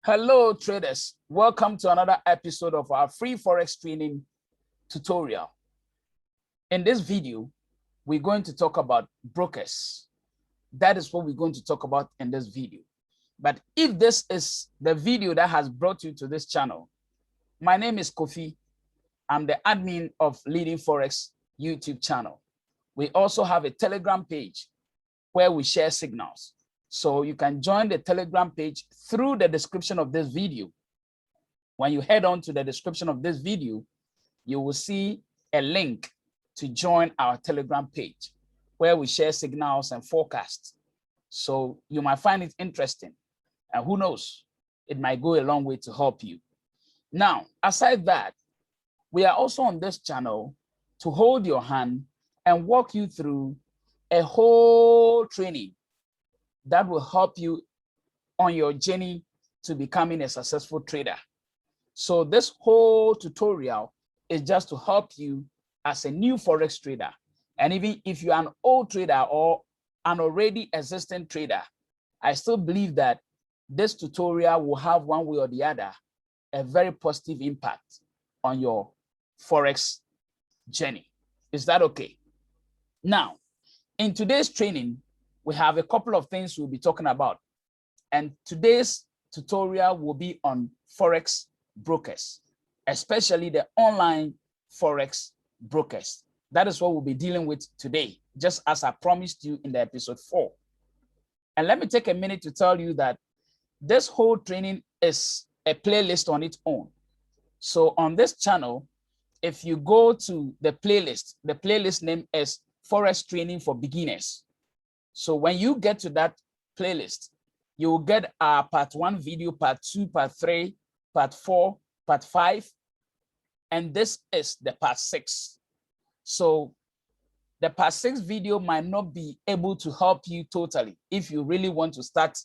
Hello traders, welcome to another episode of our free Forex training tutorial. In this video, we're going to talk about brokers. That is what we're going to talk about in this video. But if this is the video that has brought you to this channel, my name is Kofi. I'm the admin of Leading Forex YouTube channel. We also have a Telegram page where we share signals. So you can join the Telegram page through the description of this video. When you head on to the description of this video, you will see a link to join our Telegram page where we share signals and forecasts. So you might find it interesting, and who knows, it might go a long way to help you. Now, aside that, we are also on this channel to hold your hand and walk you through a whole training that will help you on your journey to becoming a successful trader. So this whole tutorial is just to help you as a new Forex trader. And even if you're an old trader or an already existing trader, I still believe that this tutorial will have one way or the other a very positive impact on your Forex journey. Is that okay? Now, in today's training, we have a couple of things we'll be talking about. And today's tutorial will be on Forex brokers, especially the online Forex brokers. That is what we'll be dealing with today, just as I promised you in the episode 4. And let me take a minute to tell you that this whole training is a playlist on its own. So on this channel, if you go to the playlist name is Forex Training for Beginners. So when you get to that playlist, you will get our part 1 video, part 2, part 3, part 4, part 5, and this is the part 6. So the part 6 video might not be able to help you totally if you really want to start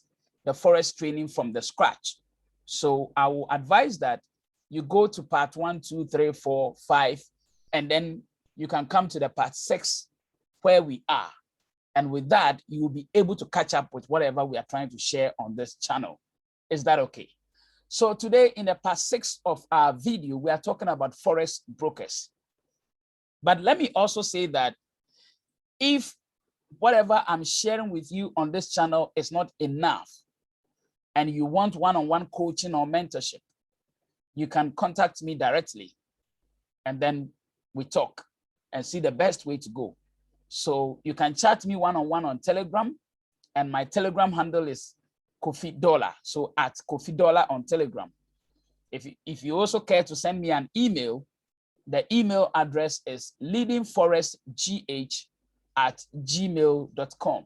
the Forex training from the scratch. So I will advise that you go to part 1, 2, 3, 4, 5, and then you can come to the part 6 where we are. And with that, you will be able to catch up with whatever we are trying to share on this channel. Is that okay? So today in the part 6 of our video, we are talking about Forex brokers. But let me also say that if whatever I'm sharing with you on this channel is not enough and you want one-on-one coaching or mentorship, you can contact me directly and then we talk and see the best way to go. So you can chat me one-on-one on Telegram, and my Telegram handle is Kofi Dollar. So at Kofi Dollar on Telegram. If you also care to send me an email, the email address is leadingforexgh@gmail.com.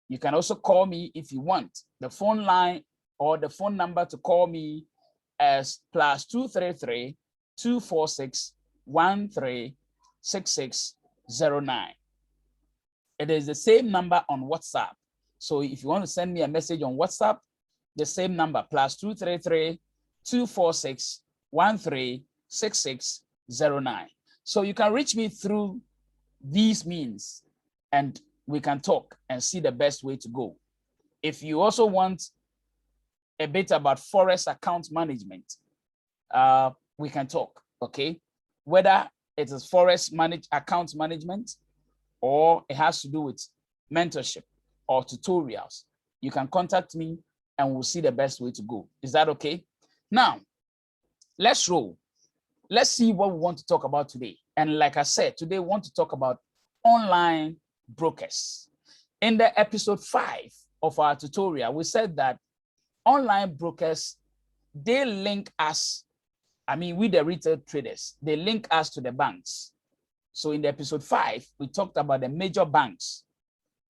You can also call me if you want. The phone line or the phone number to call me is +233 246 136609. It is the same number on WhatsApp. So if you want to send me a message on WhatsApp, the same number +233 246 136609. So you can reach me through these means and we can talk and see the best way to go. If you also want a bit about Forex account management, we can talk, okay? Whether it is Forex account management or it has to do with mentorship or tutorials, you can contact me and we'll see the best way to go. Is that okay? Now, let's roll. Let's see what we want to talk about today. And like I said, today we want to talk about online brokers. In the episode 5 of our tutorial, we said that online brokers, they link us, we the retail traders, they link us to the banks. So in the episode 5, we talked about the major banks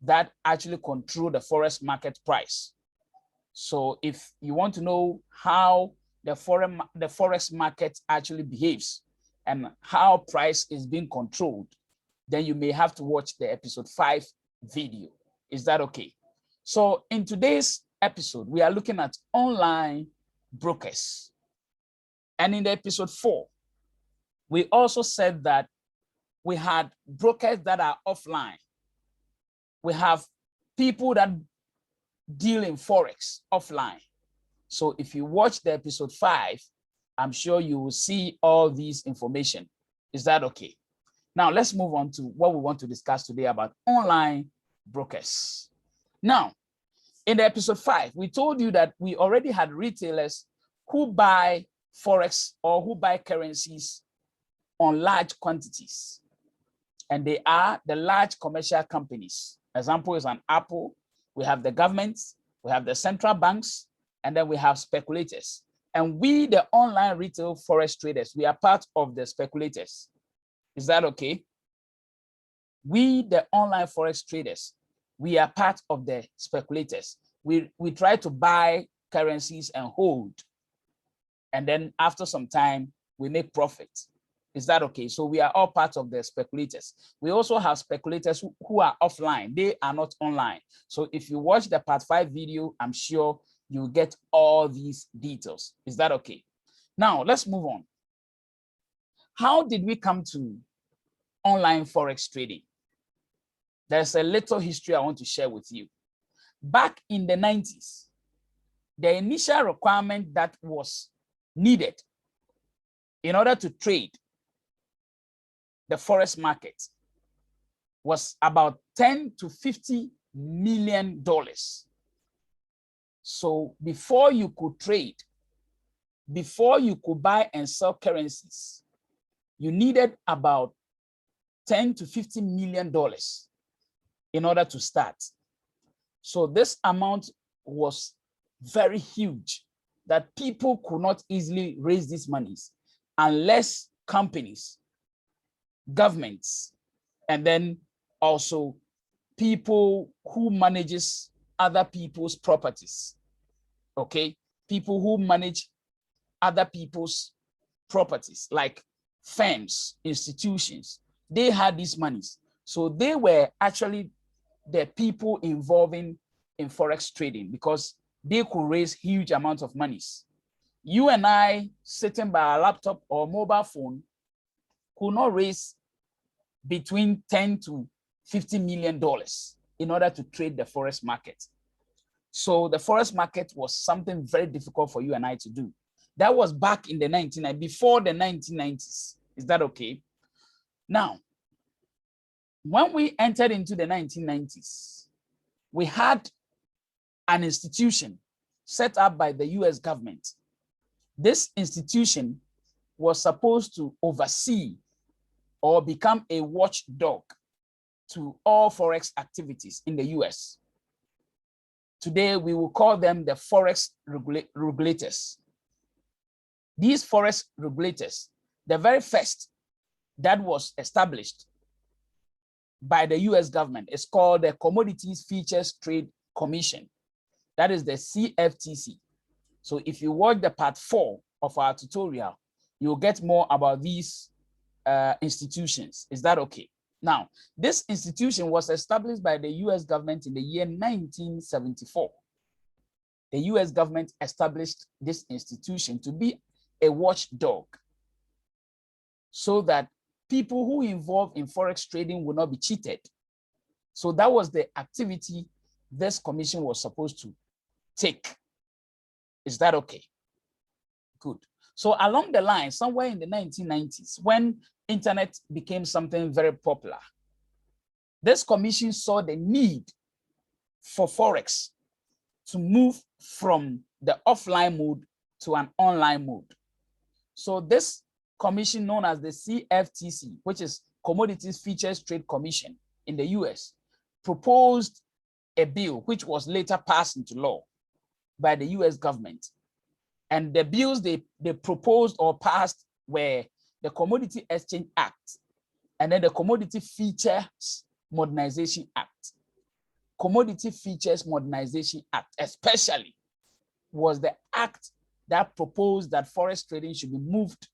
that actually control the Forex market price. So if you want to know how the Forex market actually behaves and how price is being controlled, then you may have to watch the episode 5 video. Is that okay? So in today's episode, we are looking at online brokers. And in the episode 4, we also said that we had brokers that are offline. We have people that deal in Forex offline. So if you watch the episode 5, I'm sure you will see all these information. Is that okay? Now let's move on to what we want to discuss today about online brokers. Now, in the episode 5, we told you that we already had retailers who buy Forex or who buy currencies on large quantities. And they are the large commercial companies. Example is an Apple. We have the governments, we have the central banks, and then we have speculators. And we, the online retail Forex traders, we are part of the speculators. Is that okay? We, the online Forex traders, we are part of the speculators. We try to buy currencies and hold. And then after some time, we make profit. Is that okay? So we are all part of the speculators. We also have speculators who are offline. They are not online. So if you watch the part 5 video, I'm sure you get all these details. Is that okay? Now, let's move on. How did we come to online Forex trading? There's a little history I want to share with you. Back in the 90s, the initial requirement that was needed in order to trade the Forex market was about $10 to $50 million. So before you could trade, before you could buy and sell currencies, you needed about $10 to $50 million in order to start. So this amount was very huge that people could not easily raise these monies unless companies, governments, and then also people who manages other people's properties. Okay, people who manage other people's properties like firms, institutions, they had these monies. So they were actually the people involving in Forex trading because they could raise huge amounts of monies. You and I sitting by a laptop or mobile phone could not raise between $10 to $50 million in order to trade the Forex market. So the Forex market was something very difficult for you and I to do. That was back in the 1990s, before the 1990s. Is that okay? Now, when we entered into the 1990s, we had an institution set up by the US government. This institution was supposed to oversee or become a watchdog to all Forex activities in the US. Today, we will call them the Forex regulators. These Forex regulators, the very first that was established by the US government is called the Commodities Futures Trade Commission. That is the CFTC. So if you watch the part 4 of our tutorial, you'll get more about these institutions. Is that okay? Now, this institution was established by the US government in the year 1974. The US government established this institution to be a watchdog so that people who involve in Forex trading will not be cheated. So that was the activity this commission was supposed to take. Is that okay? Good. So along the line, somewhere in the 1990s, when internet became something very popular, this commission saw the need for Forex to move from the offline mode to an online mode. So this commission known as the CFTC, which is Commodities Futures Trade Commission in the US, proposed a bill which was later passed into law by the US government. And the bills they proposed or passed were the Commodity Exchange Act and then the Commodity Futures Modernization Act. Commodity Futures Modernization Act especially was the act that proposed that Forex trading should be moved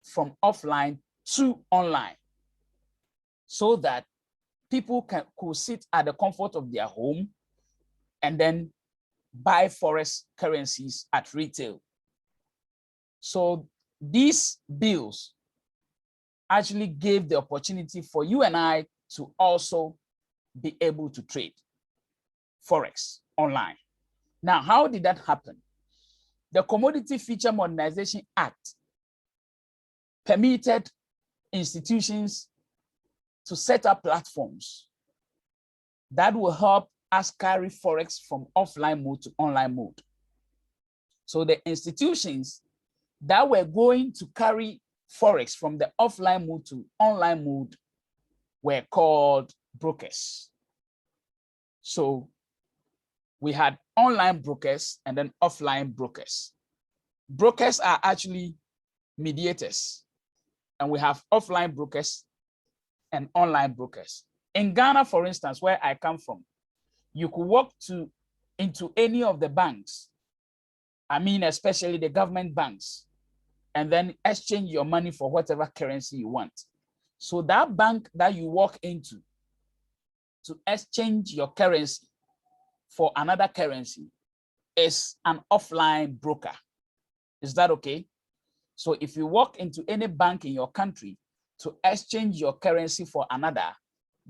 from offline to online so that people could sit at the comfort of their home and then buy Forex currencies at retail. So these bills actually gave the opportunity for you and I to also be able to trade Forex online. Now, how did that happen? the Commodity Feature Modernization Act permitted institutions to set up platforms that will help us carry Forex from offline mode to online mode. So the institutions that were going to carry Forex from the offline mode to online mode were called brokers. So we had online brokers and then offline brokers. Brokers are actually mediators, and we have offline brokers and online brokers. In Ghana, for instance, where I come from, you could walk into any of the banks, I mean, especially the government banks, and then exchange your money for whatever currency you want. So that bank that you walk into to exchange your currency for another currency is an offline broker. Is that okay? So if you walk into any bank in your country to exchange your currency for another,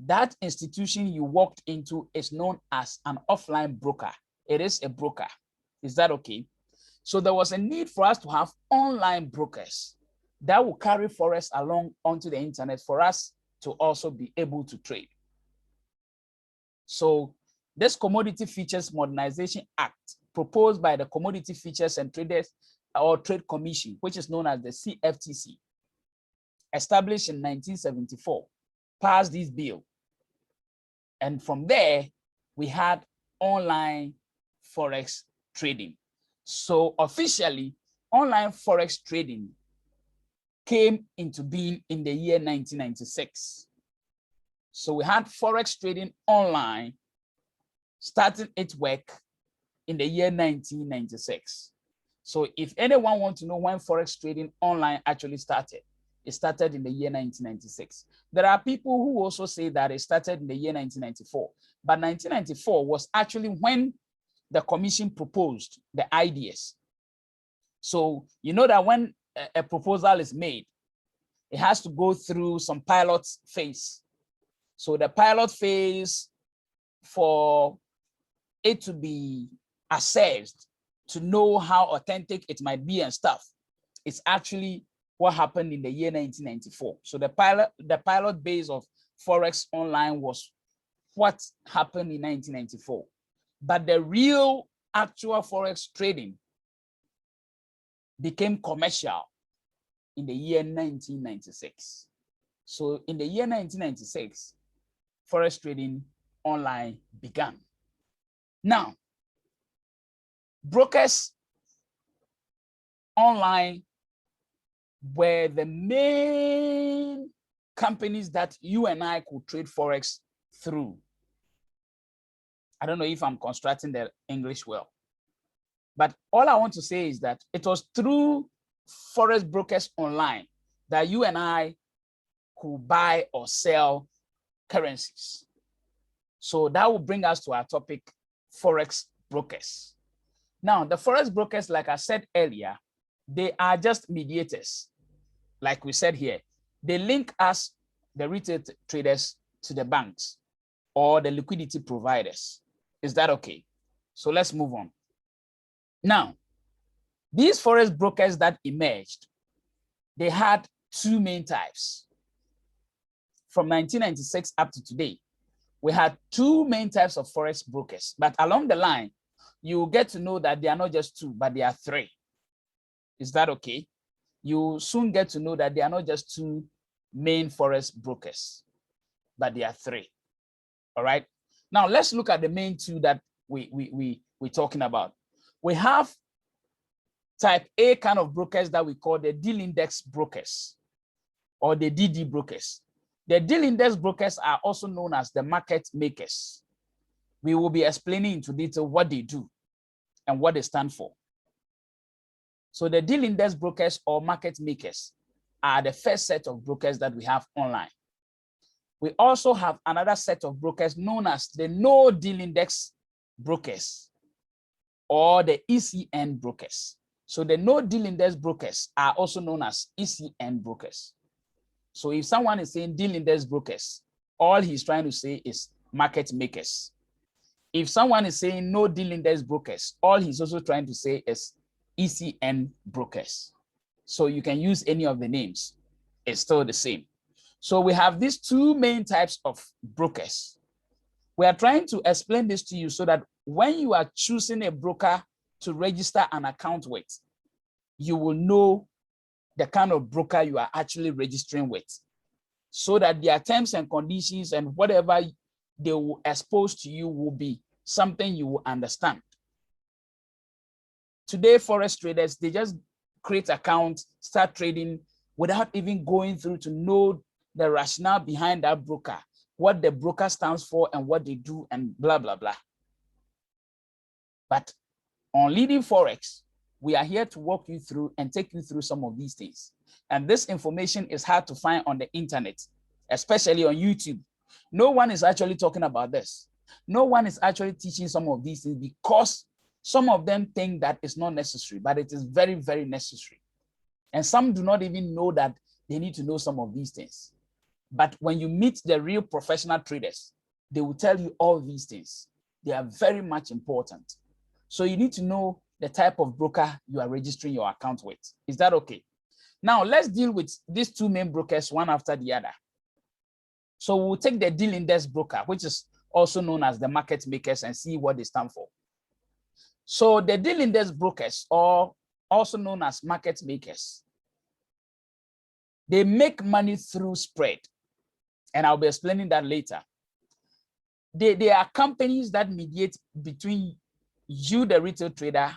that institution you walked into is known as an offline broker. It is a broker. Is that okay? So there was a need for us to have online brokers that will carry Forex along onto the internet for us to also be able to trade. So this Commodity Features Modernization Act, proposed by the Commodity Features and Traders or Trade Commission, which is known as the CFTC, established in 1974, passed this bill. And from there, we had online Forex trading. So officially, online Forex trading came into being in the year 1996. So we had Forex trading online starting its work in the year 1996. So if anyone wants to know when Forex trading online actually started, it started in the year 1996. There are people who also say that it started in the year 1994, but 1994 was actually when the commission proposed the ideas. So you know that when a proposal is made, it has to go through some pilot phase. So the pilot phase, for it to be assessed, to know how authentic it might be and stuff, it's actually what happened in the year 1994. So the pilot base of Forex online was what happened in 1994. But the real actual Forex trading became commercial in the year 1996. So in the year 1996, Forex trading online began. Now, brokers online were the main companies that you and I could trade Forex through. I don't know if I'm constructing the English well, but all I want to say is that it was through Forex brokers online that you and I could buy or sell currencies. So that will bring us to our topic, Forex brokers. Now, the Forex brokers, like I said earlier, they are just mediators. Like we said here, they link us, the retail traders, to the banks or the liquidity providers. Is that okay? So let's move on. Now, these Forex brokers that emerged, they had two main types. From 1996 up to today, we had two main types of Forex brokers, but along the line, you will get to know that they are not just two, but they are three. Is that okay? You soon get to know that they are not just two main Forex brokers, but they are three. All right. Now let's look at the main two that we're talking about. We have type A kind of brokers that we call the deal index brokers or the DD brokers. The deal index brokers are also known as the market makers. We will be explaining into detail what they do and what they stand for. So the deal index brokers or market makers are the first set of brokers that we have online. We also have another set of brokers known as the no deal index brokers or the ECN brokers. So the no deal index brokers are also known as ECN brokers. So if someone is saying deal index brokers, all he's trying to say is market makers. If someone is saying no deal index brokers, all he's also trying to say is ECN brokers. So you can use any of the names. It's still the same. So we have these two main types of brokers. We are trying to explain this to you so that when you are choosing a broker to register an account with, you will know the kind of broker you are actually registering with, so that their terms and conditions and whatever they will expose to you will be something you will understand. Today, Forex traders, they just create accounts, start trading without even going through to know the rationale behind that broker, what the broker stands for and what they do and blah, blah, blah. But on Leading Forex, we are here to walk you through and take you through some of these things. And this information is hard to find on the internet, especially on YouTube. No one is actually talking about this. No one is actually teaching some of these things because some of them think that it's not necessary, but it is very, very necessary. And some do not even know that they need to know some of these things. But when you meet the real professional traders, they will tell you all these things. They are very much important. So you need to know the type of broker you are registering your account with. Is that okay? Now let's deal with these two main brokers one after the other. So we'll take the deal index broker, which is also known as the market makers, and see what they stand for. So the deal index brokers, or also known as market makers, they make money through spread. And I'll be explaining that later. They are companies that mediate between you, the retail trader,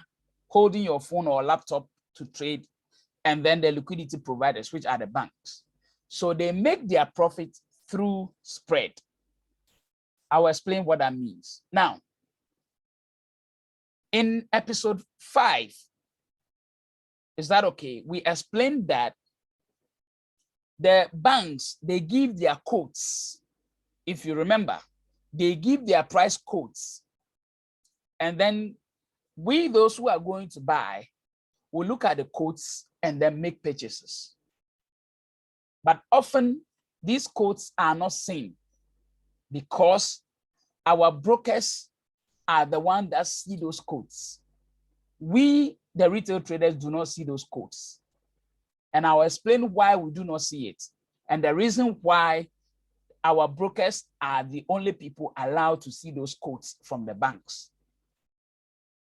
holding your phone or laptop to trade, and then the liquidity providers, which are the banks. So they make their profit through spread. I'll explain what that means. Now, in episode 5, is that okay? We explained that the banks, they give their quotes. If you remember, they give their price quotes. And then we, those who are going to buy, will look at the quotes and then make purchases. But often these quotes are not seen because our brokers are the ones that see those quotes. We, the retail traders, do not see those quotes. And I'll explain why we do not see it. And the reason why our brokers are the only people allowed to see those quotes from the banks.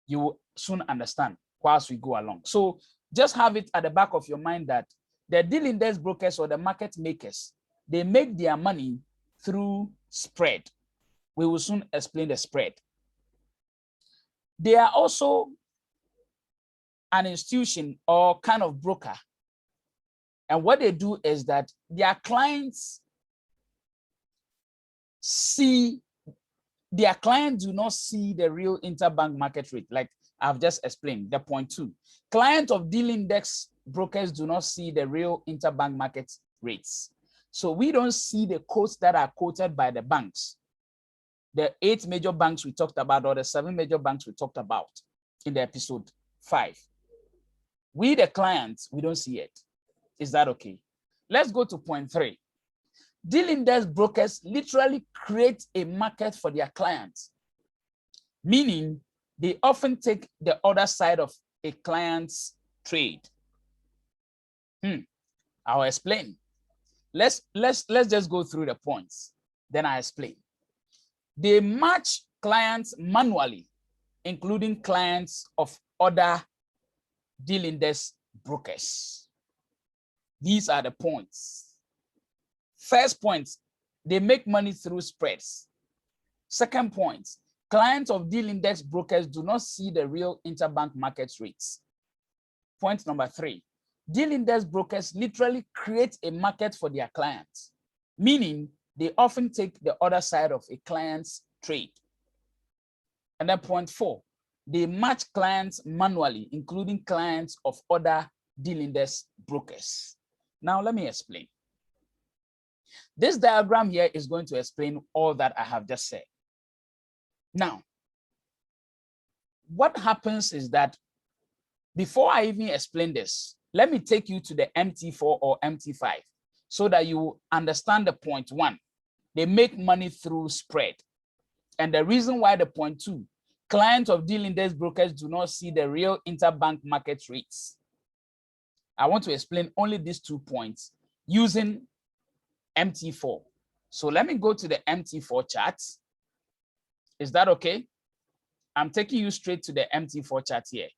You will soon understand whilst we go along. So just have it at the back of your mind that the deal index brokers or the market makers, they make their money through spread. We will soon explain the spread. They are also an institution or kind of broker. And what they do is that their clients do not see the real interbank market rate, like I've just explained, the point 2. Clients of deal index brokers do not see the real interbank market rates. So we don't see the quotes that are quoted by the banks. The 8 major banks we talked about, or the 7 major banks we talked about in the episode 5. We, the clients, we don't see it. Is that okay? Let's go to point 3. Deal index brokers literally create a market for their clients, meaning they often take the other side of a client's trade. I'll explain. Let's just go through the points, then I explain. They match clients manually, including clients of other deal index brokers. These are the points. First point, they make money through spreads. Second point, clients of deal index brokers do not see the real interbank market rates. Point number 3, deal index brokers literally create a market for their clients, meaning they often take the other side of a client's trade. And then point 4, they match clients manually, including clients of other deal index brokers. Now, let me explain. This diagram here is going to explain all that I have just said. Now, what happens is that before I even explain this, let me take you to the MT4 or MT5 so that you understand the point 1. They make money through spread. And the reason why the point 2, clients of deal index brokers do not see the real interbank market rates. I want to explain only these 2 points using MT4. So let me go to the MT4 chart. Is that okay? I'm taking you straight to the MT4 chart here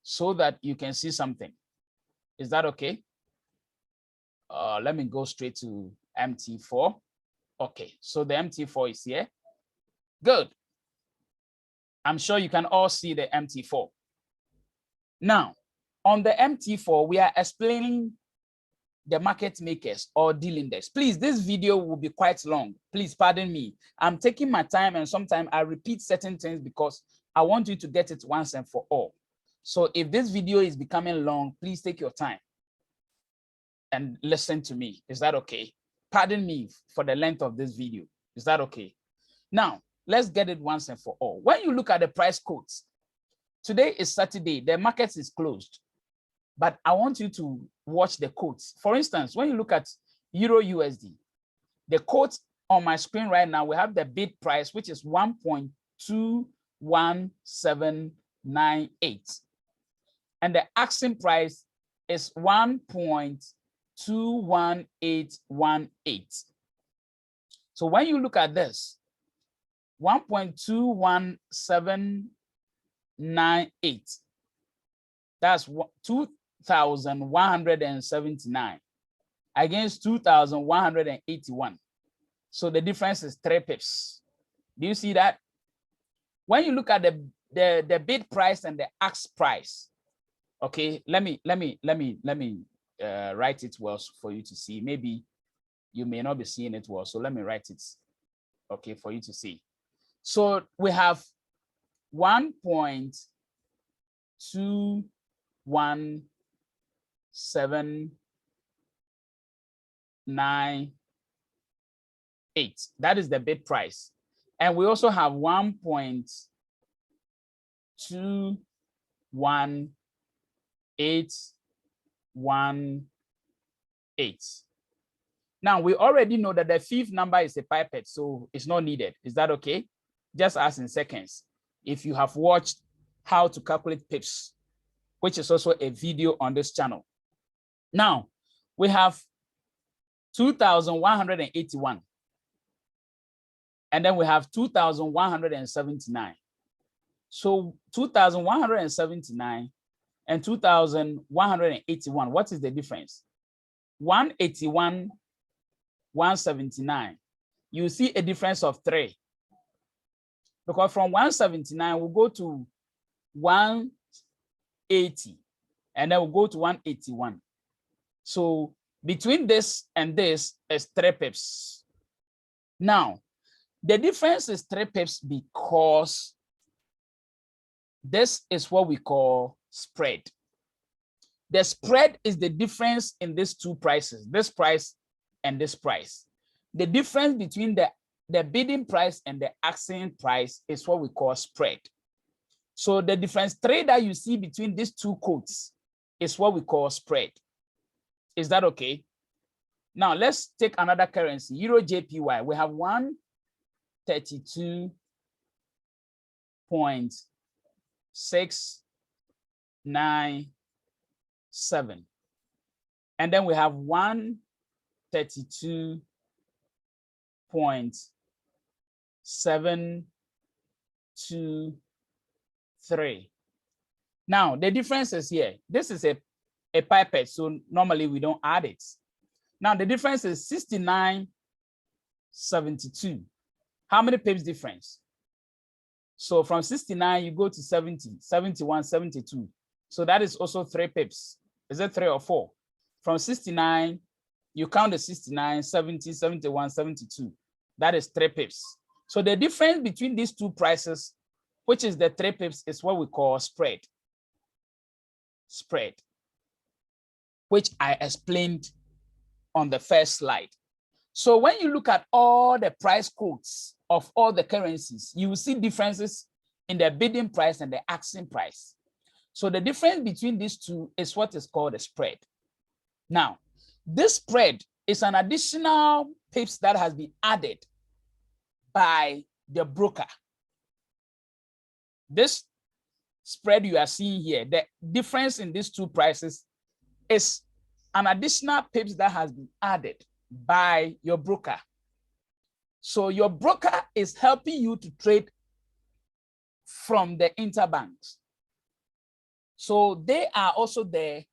so that you can see something. Is that okay? Let me go straight to MT4. Okay, so the MT4 is here. Good. I'm sure you can all see the MT4. Now, on the MT4, we are explaining the market makers or deal index. Please, this video will be quite long. Please pardon me. I'm taking my time, and sometimes I repeat certain things because I want you to get it once and for all. So if this video is becoming long, please take your time and listen to me. Is that okay? Pardon me for the length of this video. Is that okay? Now, let's get it once and for all. When you look at the price quotes, today is Saturday, the market is closed, but I want you to watch the quotes. For instance, when you look at Euro USD, the quote on my screen right now, we have the bid price, which is 1.21798. And the asking price is 1.21818. So when you look at this, 1.21798, that's 2,179 against 2,181. So the difference is 3 pips. Do you see that? When you look at the bid price and the ask price, okay, let me write it well for you to see. Maybe you may not be seeing it well, so let me write it, okay, for you to see. So we have 1.21798. That is the bid price. And we also have 1.21818. Now, we already know that the fifth number is a pipette, so it's not needed. Is that okay? Just ask in seconds. If you have watched how to calculate pips, which is also a video on this channel. Now, we have 2,181. And then we have 2,179. So 2,179 and 2,181, what is the difference? 181, 179. You see a difference of 3. Because from 179, we'll go to 180, and then we'll go to 181. So between this and this is 3 pips. Now, the difference is 3 pips because this is what we call spread. The spread is the difference in these 2 prices, this price and this price. The difference between the bidding price and the asking price is what we call spread. So the difference 3 that you see between these 2 quotes is what we call spread. Is that okay? Now let's take another currency, Euro JPY. We have 132.697. And then we have 132.723. Now the difference is here. This is a pipette, so normally we don't add it. Now the difference is 69.72. How many pips difference? So from 69 you go to 70, 71, 72. So that is also 3 pips. Is it 3 or 4? From 69 you count the 69, 70, 71, 72. That is 3 pips. So the difference between these 2 prices, which is the 3 pips, is what we call spread. Spread, which I explained on the first slide. So when you look at all the price quotes of all the currencies, you will see differences in the bidding price and the asking price. So the difference between these 2 is what is called a spread. Now, this spread is an additional pips that has been added by the broker. This spread you are seeing here, the difference in these two prices is an additional pips that has been added by your broker. So your broker is helping you to trade from the interbanks. So they are also there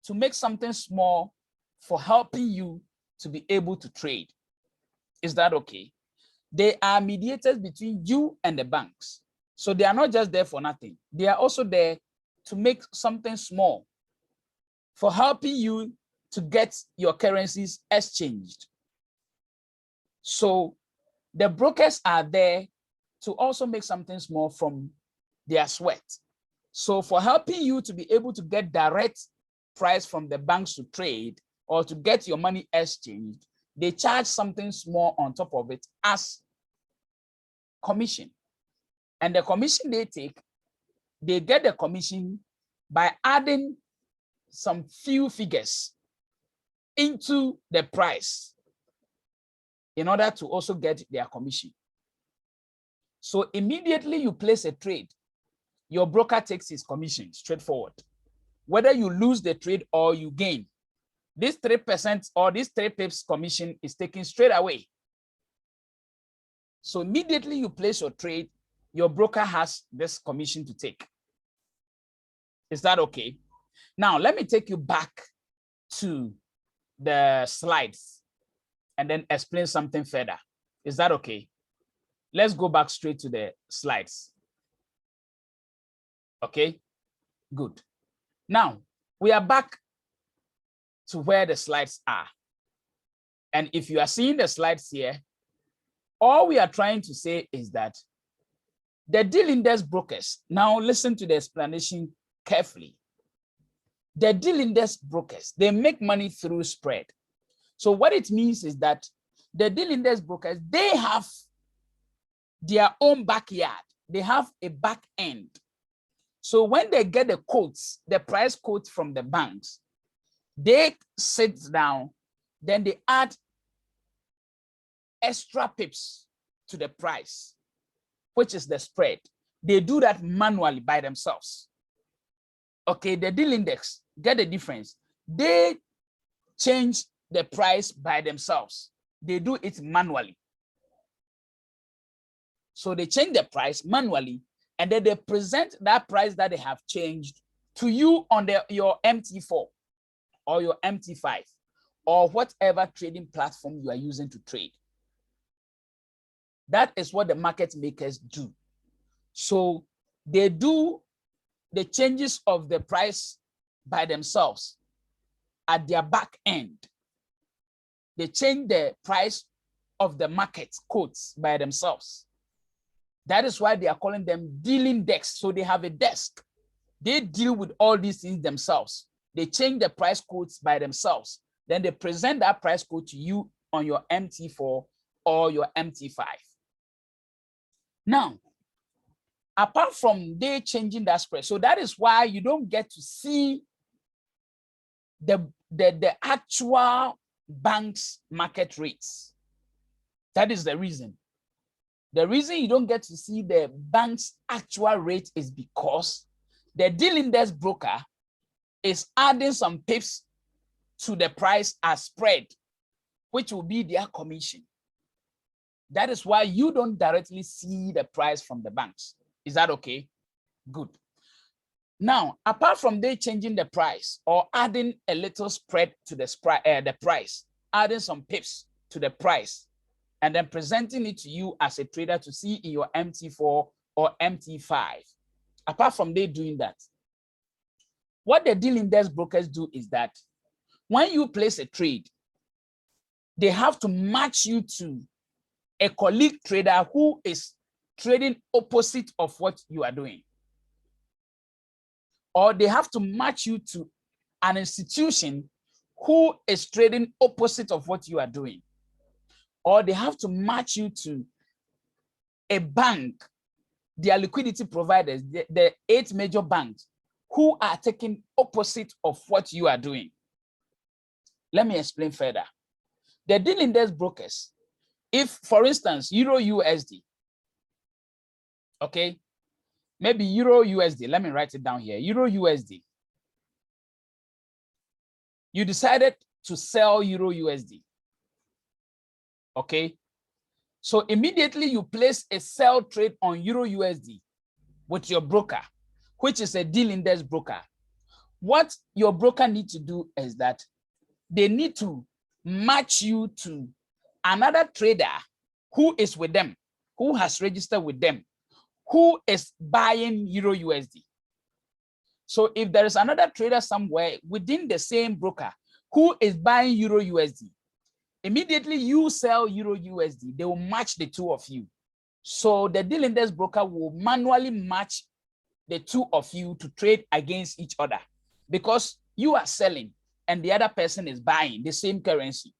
to make something small for helping you to be able to trade. Is that okay? They are mediators between you and the banks. So they are not just there for nothing. They are also there to make something small for helping you to get your currencies exchanged. So the brokers are there to also make something small from their sweat. So for helping you to be able to get direct price from the banks to trade or to get your money exchanged, they charge something small on top of it as commission. And the commission they take, they get the commission by adding some few figures into the price in order to also get their commission. So immediately you place a trade, your broker takes his commission, straightforward. Whether you lose the trade or you gain, this 3% or this 3 pips commission is taken straight away. So immediately you place your trade, your broker has this commission to take. Is that okay? Now, let me take you back to the slides and then explain something further. Is that okay? Let's go back straight to the slides. Okay, good. Now, we are back to where the slides are. And if you are seeing the slides here, all we are trying to say is that the deal index brokers, now listen to the explanation carefully. The deal index brokers, they make money through spread. So what it means is that the deal index brokers, they have their own backyard. They have a back end. So when they get the quotes, the price quotes from the banks, they sit down, then they add extra pips to the price, which is the spread. They do that manually by themselves. Okay, the deal index, get the difference. They change the price by themselves. They do it manually. So they change the price manually, and then they present that price that they have changed to you on your MT4 or your MT5 or whatever trading platform you are using to trade. That is what the market makers do. So they do the changes of the price by themselves at their back end. They change the price of the market quotes by themselves. That is why they are calling them dealing desks. So they have a desk. They deal with all these things themselves. They change the price quotes by themselves. Then they present that price quote to you on your MT4 or your MT5. Now, apart from they changing that spread, so that is why you don't get to see the actual bank's market rates. That is the reason. The reason you don't get to see the bank's actual rate is because the deal index broker is adding some pips to the price as spread, which will be their commission. That is why you don't directly see the price from the banks. Is that okay? Good. Now, apart from they changing the price or adding a little spread to the price, adding some pips to the price, and then presenting it to you as a trader to see in your MT4 or MT5. Apart from they doing that, what the deal index brokers do is that when you place a trade, they have to match you to a colleague trader who is trading opposite of what you are doing. Or they have to match you to an institution who is trading opposite of what you are doing. Or they have to match you to a bank, their liquidity providers, the 8 major banks who are taking opposite of what you are doing. Let me explain further. The deal index brokers, if, for instance, Euro USD, okay, maybe Euro USD. Let me write it down here. Euro USD. You decided to sell Euro USD. Okay. So immediately you place a sell trade on Euro USD with your broker, which is a deal index broker. What your broker needs to do is that they need to match you to another trader who is with them, who has registered with them, who is buying Euro USD. So if there is another trader somewhere within the same broker who is buying Euro USD, immediately you sell Euro USD, they will match the two of you. So the deal index broker will manually match the two of you to trade against each other because you are selling and the other person is buying the same currency.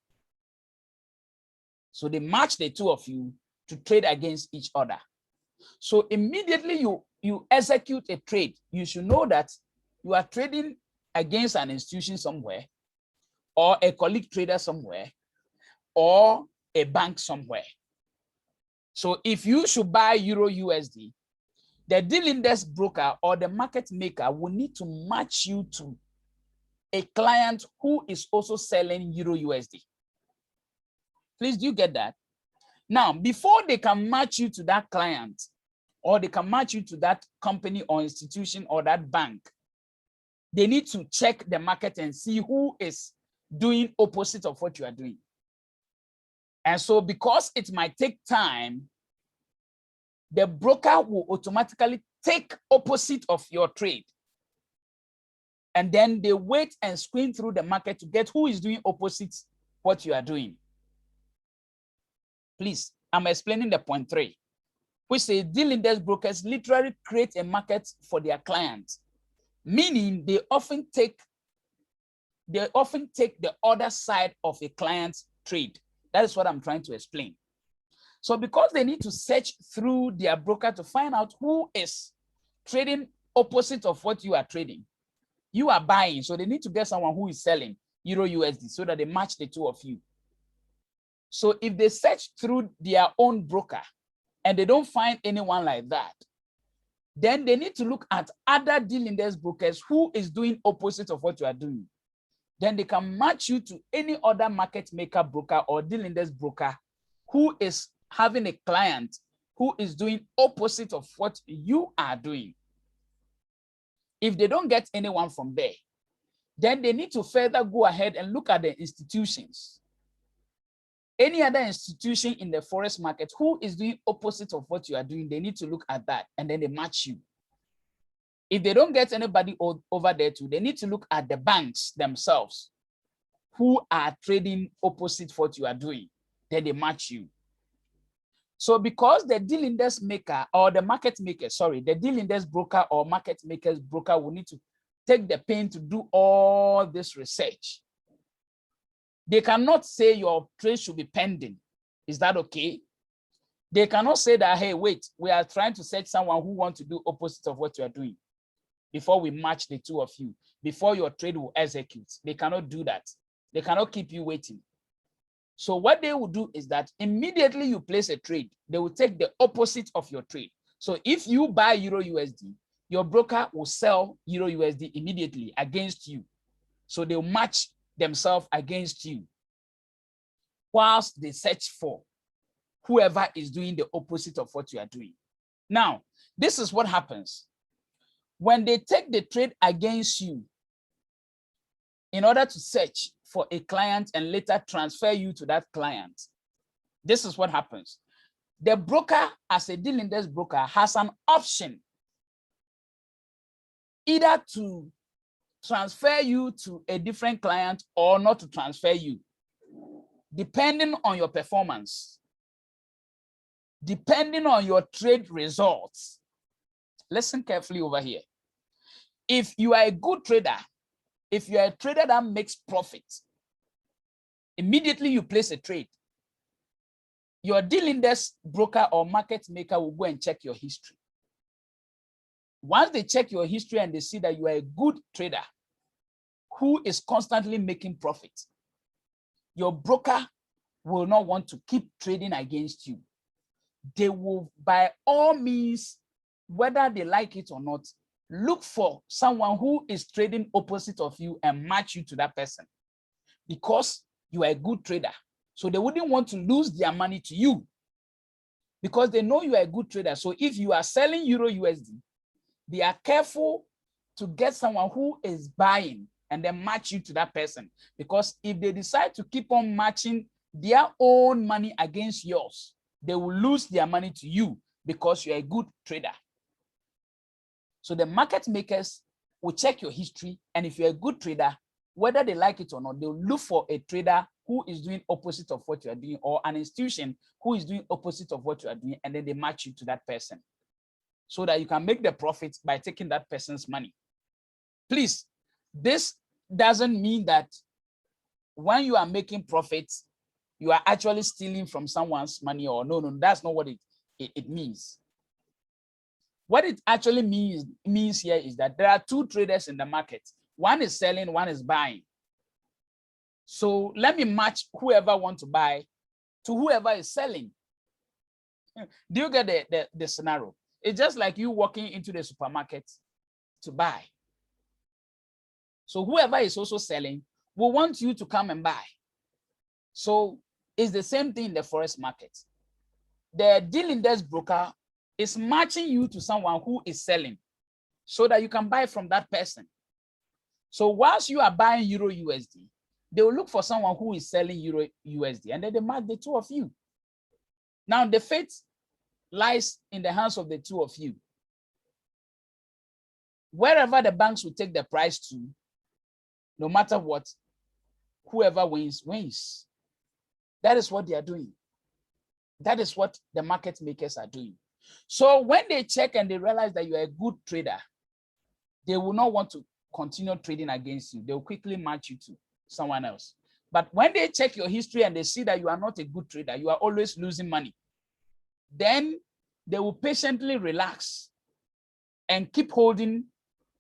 So they match the two of you to trade against each other. So immediately you execute a trade, you should know that you are trading against an institution somewhere, or a colleague trader somewhere, or a bank somewhere. So if you should buy Euro USD, the deal index broker or the market maker will need to match you to a client who is also selling Euro USD. Please, do you get that? Now, before they can match you to that client, or they can match you to that company or institution or that bank, they need to check the market and see who is doing opposite of what you are doing. And so because it might take time, the broker will automatically take opposite of your trade. And then they wait and screen through the market to get who is doing opposite what you are doing. Please, I'm explaining the point 3, which says deal index brokers literally create a market for their clients, meaning they often take the other side of a client's trade. That is what I'm trying to explain. So because they need to search through their broker to find out who is trading opposite of what you are trading, you are buying, so they need to get someone who is selling Euro USD so that they match the two of you. So if they search through their own broker and they don't find anyone like that, then they need to look at other deal index brokers who is doing opposite of what you are doing. Then they can match you to any other market maker broker or deal index broker who is having a client who is doing opposite of what you are doing. If they don't get anyone from there, then they need to further go ahead and look at the institutions. Any other institution in the forex market who is doing opposite of what you are doing, they need to look at that and then they match you. If they don't get anybody over there too, they need to look at the banks themselves who are trading opposite what you are doing. Then they match you. So because the deal index maker or the market maker, the deal index broker or market maker's broker will need to take the pain to do all this research. They cannot say your trade should be pending. Is that okay? They cannot say that, hey, wait, we are trying to search someone who wants to do opposite of what you are doing before we match the two of you, before your trade will execute. They cannot do that. They cannot keep you waiting. So what they will do is that immediately you place a trade, they will take the opposite of your trade. So if you buy Euro USD, your broker will sell Euro USD immediately against you. So they'll match themselves against you whilst they search for whoever is doing the opposite of what you are doing. Now, this is what happens. When they take the trade against you in order to search for a client and later transfer you to that client, this is what happens. The broker, as a deal index broker, has an option either to transfer you to a different client or not to transfer you, depending on your performance, depending on your trade results. Listen carefully over here. If you are a good trader, if you are a trader that makes profit, immediately you place a trade. Your deal index broker or market maker will go and check your history. Once they check your history and they see that you are a good trader who is constantly making profit, your broker will not want to keep trading against you. They will, by all means, whether they like it or not, look for someone who is trading opposite of you and match you to that person, because you are a good trader. So they wouldn't want to lose their money to you because they know you are a good trader. So if you are selling Euro USD, they are careful to get someone who is buying and then match you to that person. Because if they decide to keep on matching their own money against yours, they will lose their money to you because you're a good trader. So the market makers will check your history, and if you're a good trader, whether they like it or not, they'll look for a trader who is doing opposite of what you are doing, or an institution who is doing opposite of what you are doing, and then they match you to that person so that you can make the profit by taking that person's money. Please, this doesn't mean that when you are making profits, you are actually stealing from someone's money, or no, that's not what it means. What it actually means here is that there are two traders in the market. One is selling, one is buying. So let me match whoever wants to buy to whoever is selling. Do you get the scenario? It's just like you walking into the supermarket to buy. So whoever is also selling will want you to come and buy. So it's the same thing in the forex market. The dealing desk broker is matching you to someone who is selling so that you can buy from that person. So whilst you are buying Euro USD, they will look for someone who is selling Euro USD, and then they match the two of you. Now the fate lies in the hands of the two of you. Wherever the banks will take the price to, no matter what, whoever wins, wins. That is what they are doing. That is what the market makers are doing. So when they check and they realize that you are a good trader, they will not want to continue trading against you. They will quickly match you to someone else. But when they check your history and they see that you are not a good trader, you are always losing money, then they will patiently relax and keep holding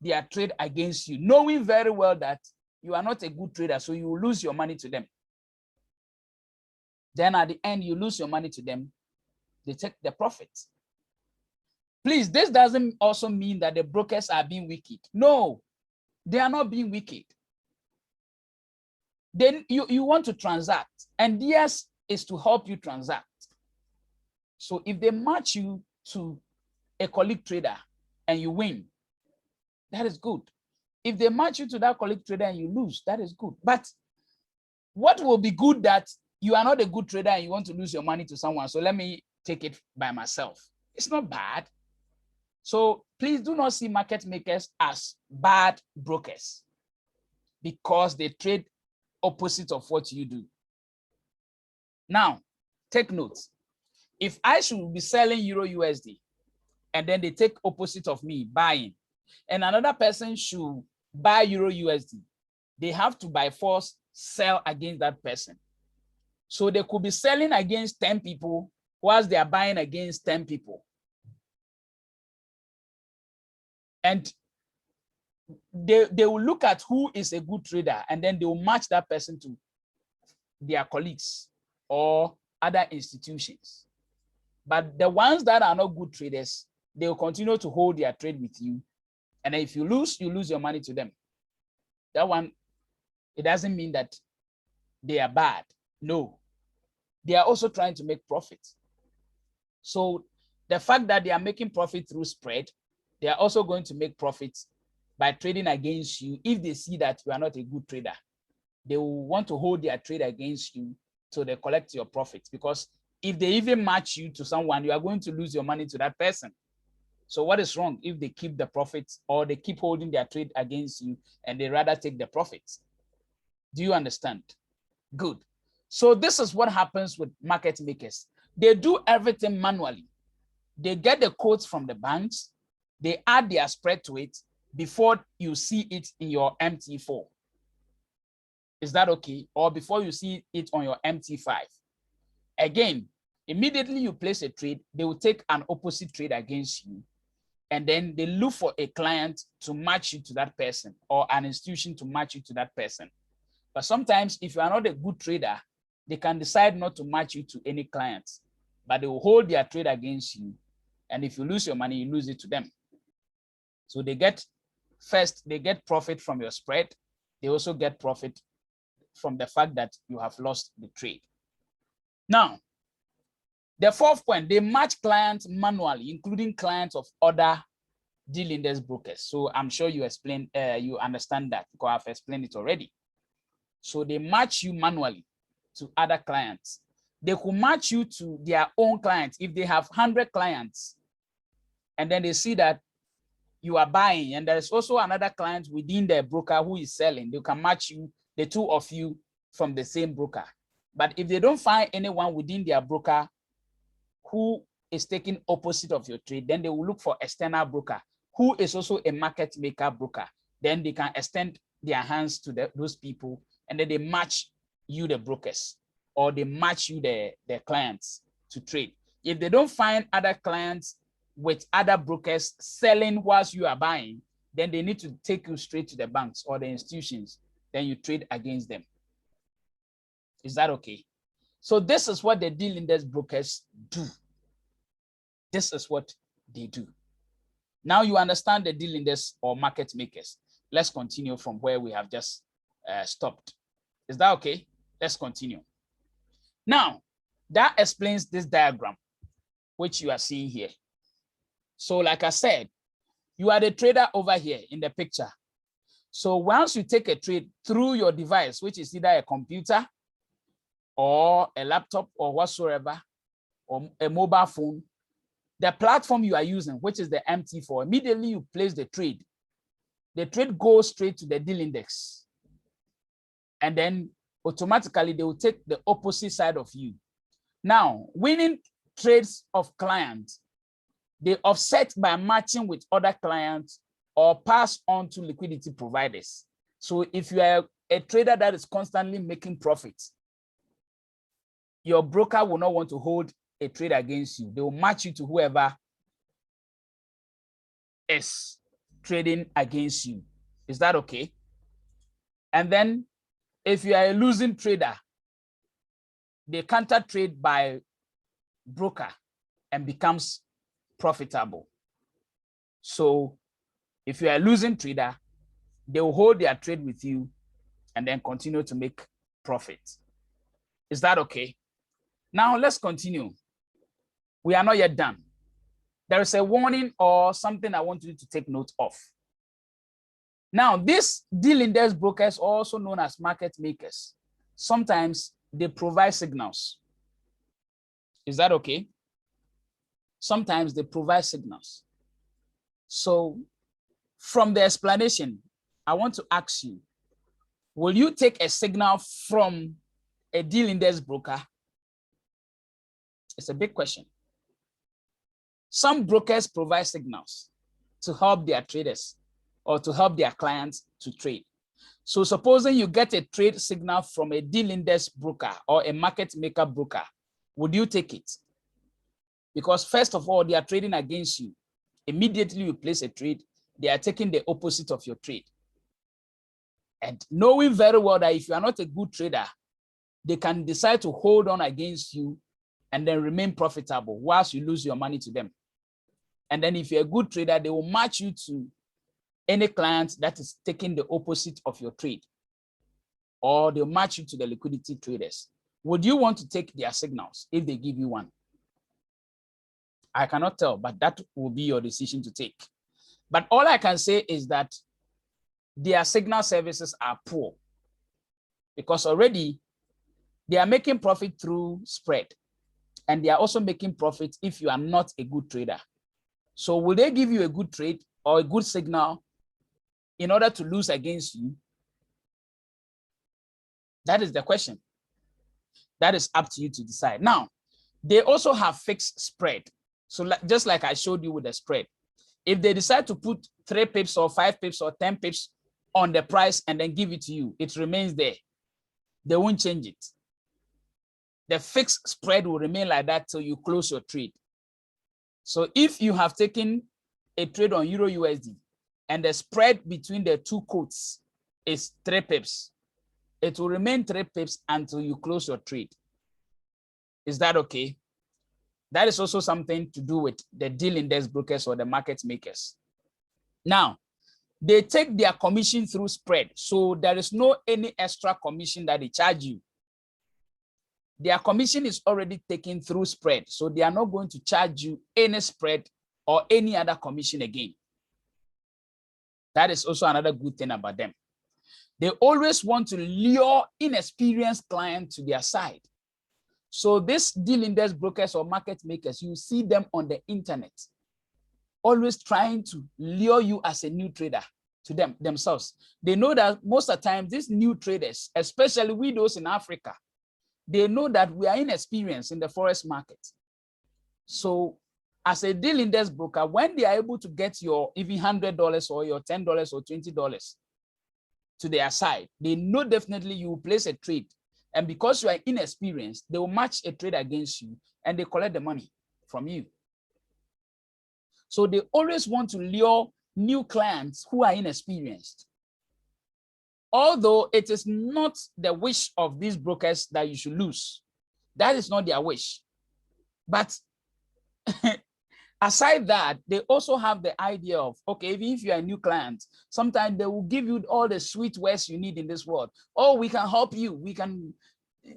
their trade against you, knowing very well that you are not a good trader, so you will lose your money to them. Then at the end, you lose your money to them, they take the profit. Please, this doesn't also mean that the brokers are being wicked. No, they are not being wicked. Then you want to transact, and theirs is to help you transact. So if they match you to a colleague trader and you win, that is good. If they match you to that colleague trader and you lose, that is good. But what will be good that you are not a good trader and you want to lose your money to someone, so let me take it by myself? It's not bad. So please do not see market makers as bad brokers because they trade opposite of what you do. Now, take note. If I should be selling Euro USD and then they take opposite of me, buying, and another person should buy Euro USD, they have to by force sell against that person. So they could be selling against 10 people whilst they are buying against 10 people. And they will look at who is a good trader, and then they will match that person to their colleagues or other institutions. But the ones that are not good traders, they will continue to hold their trade with you. And if you lose your money to them. That one, it doesn't mean that they are bad. No, they are also trying to make profit. So the fact that they are making profit through spread, they are also going to make profits by trading against you. If they see that you are not a good trader, they will want to hold their trade against you so they collect your profits. Because if they even match you to someone, you are going to lose your money to that person. So what is wrong if they keep the profits or they keep holding their trade against you and they rather take the profits? Do you understand? Good. So this is what happens with market makers. They do everything manually. They get the quotes from the banks. They add their spread to it before you see it in your MT4. Is that okay? Or before you see it on your MT5. Again, immediately you place a trade, they will take an opposite trade against you. And then they look for a client to match you to that person or an institution to match you to that person. But sometimes if you are not a good trader, they can decide not to match you to any clients, but they will hold their trade against you And if you lose your money, you lose it to them. So they get profit from your spread. They also get profit from the fact that you have lost the trade. Now, the fourth point, they match clients manually, including clients of other deal index brokers. So I'm sure you understand that because I've explained it already. So they match you manually to other clients. They could match you to their own clients. If they have 100 clients and then they see that you are buying and there's also another client within the broker who is selling, they can match you, the two of you, from the same broker. But if they don't find anyone within their broker who is taking opposite of your trade, then they will look for external broker who is also a market maker broker. Then they can extend their hands to those people, and then they match you the brokers, or they match you the clients to trade. If they don't find other clients with other brokers selling whilst you are buying, then they need to take you straight to the banks or the institutions. Then you trade against them. Is that okay? So this is what the deal index brokers do. This is what they do. Now you understand the deal index or market makers. Let's continue from where we have just stopped. Is that okay? Let's continue. Now, that explains this diagram, which you are seeing here. So like I said, you are the trader over here in the picture. So once you take a trade through your device, which is either a computer or a laptop or whatsoever, or a mobile phone, the platform you are using, which is the MT4, immediately you place the trade goes straight to the deal index. And then automatically they will take the opposite side of you. Now, winning trades of clients, they offset by matching with other clients or pass on to liquidity providers. So if you are a trader that is constantly making profits, your broker will not want to hold a trade against you. They will match you to whoever is trading against you. Is that okay? And then if you are a losing trader, they counter trade by broker and becomes profitable. So if you are a losing trader, they will hold their trade with you and then continue to make profit. Is that okay? Now let's continue. We are not yet done. There is a warning or something I want you to take note of. Now, these deal index brokers, also known as market makers, sometimes they provide signals. Is that okay? Sometimes they provide signals. So from the explanation, I want to ask you, will you take a signal from a deal index broker? It's a big question. Some brokers provide signals to help their traders or to help their clients to trade. So supposing you get a trade signal from a deal index broker or a market maker broker, would you take it? Because first of all, they are trading against you. Immediately you place a trade, they are taking the opposite of your trade. And knowing very well that if you are not a good trader, they can decide to hold on against you and then remain profitable whilst you lose your money to them. And then if you're a good trader, they will match you to any client that is taking the opposite of your trade, or they'll match you to the liquidity traders. Would you want to take their signals if they give you one? I cannot tell, but that will be your decision to take. But all I can say is that their signal services are poor because already they are making profit through spread, and they are also making profit if you are not a good trader. So will they give you a good trade or a good signal in order to lose against you? That is the question. That is up to you to decide. Now, they also have fixed spread. So just like I showed you with the spread, if they decide to put 3 pips or 5 pips or 10 pips on the price and then give it to you, it remains there. They won't change it. The fixed spread will remain like that till you close your trade. So if you have taken a trade on Euro USD and the spread between the two quotes is 3 pips, it will remain 3 pips until you close your trade. Is that okay? That is also something to do with the deal index brokers or the market makers. Now, they take their commission through spread. So there is no any extra commission that they charge you. Their commission is already taken through spread. So they are not going to charge you any spread or any other commission again. That is also another good thing about them. They always want to lure inexperienced clients to their side. So this deal index brokers or market makers, you see them on the internet, always trying to lure you as a new trader to themselves. They know that most of the time, these new traders, especially we those in Africa, they know that we are inexperienced in the forex market. So as a deal index broker, when they are able to get your even $100 or your $10 or $20 to their side, they know definitely you will place a trade. And because you are inexperienced, they will match a trade against you and they collect the money from you. So they always want to lure new clients who are inexperienced. Although it is not the wish of these brokers that you should lose. That is not their wish. But aside that, they also have the idea of, okay, even if you are a new client, sometimes they will give you all the sweet words you need in this world. Oh, we can help you. We can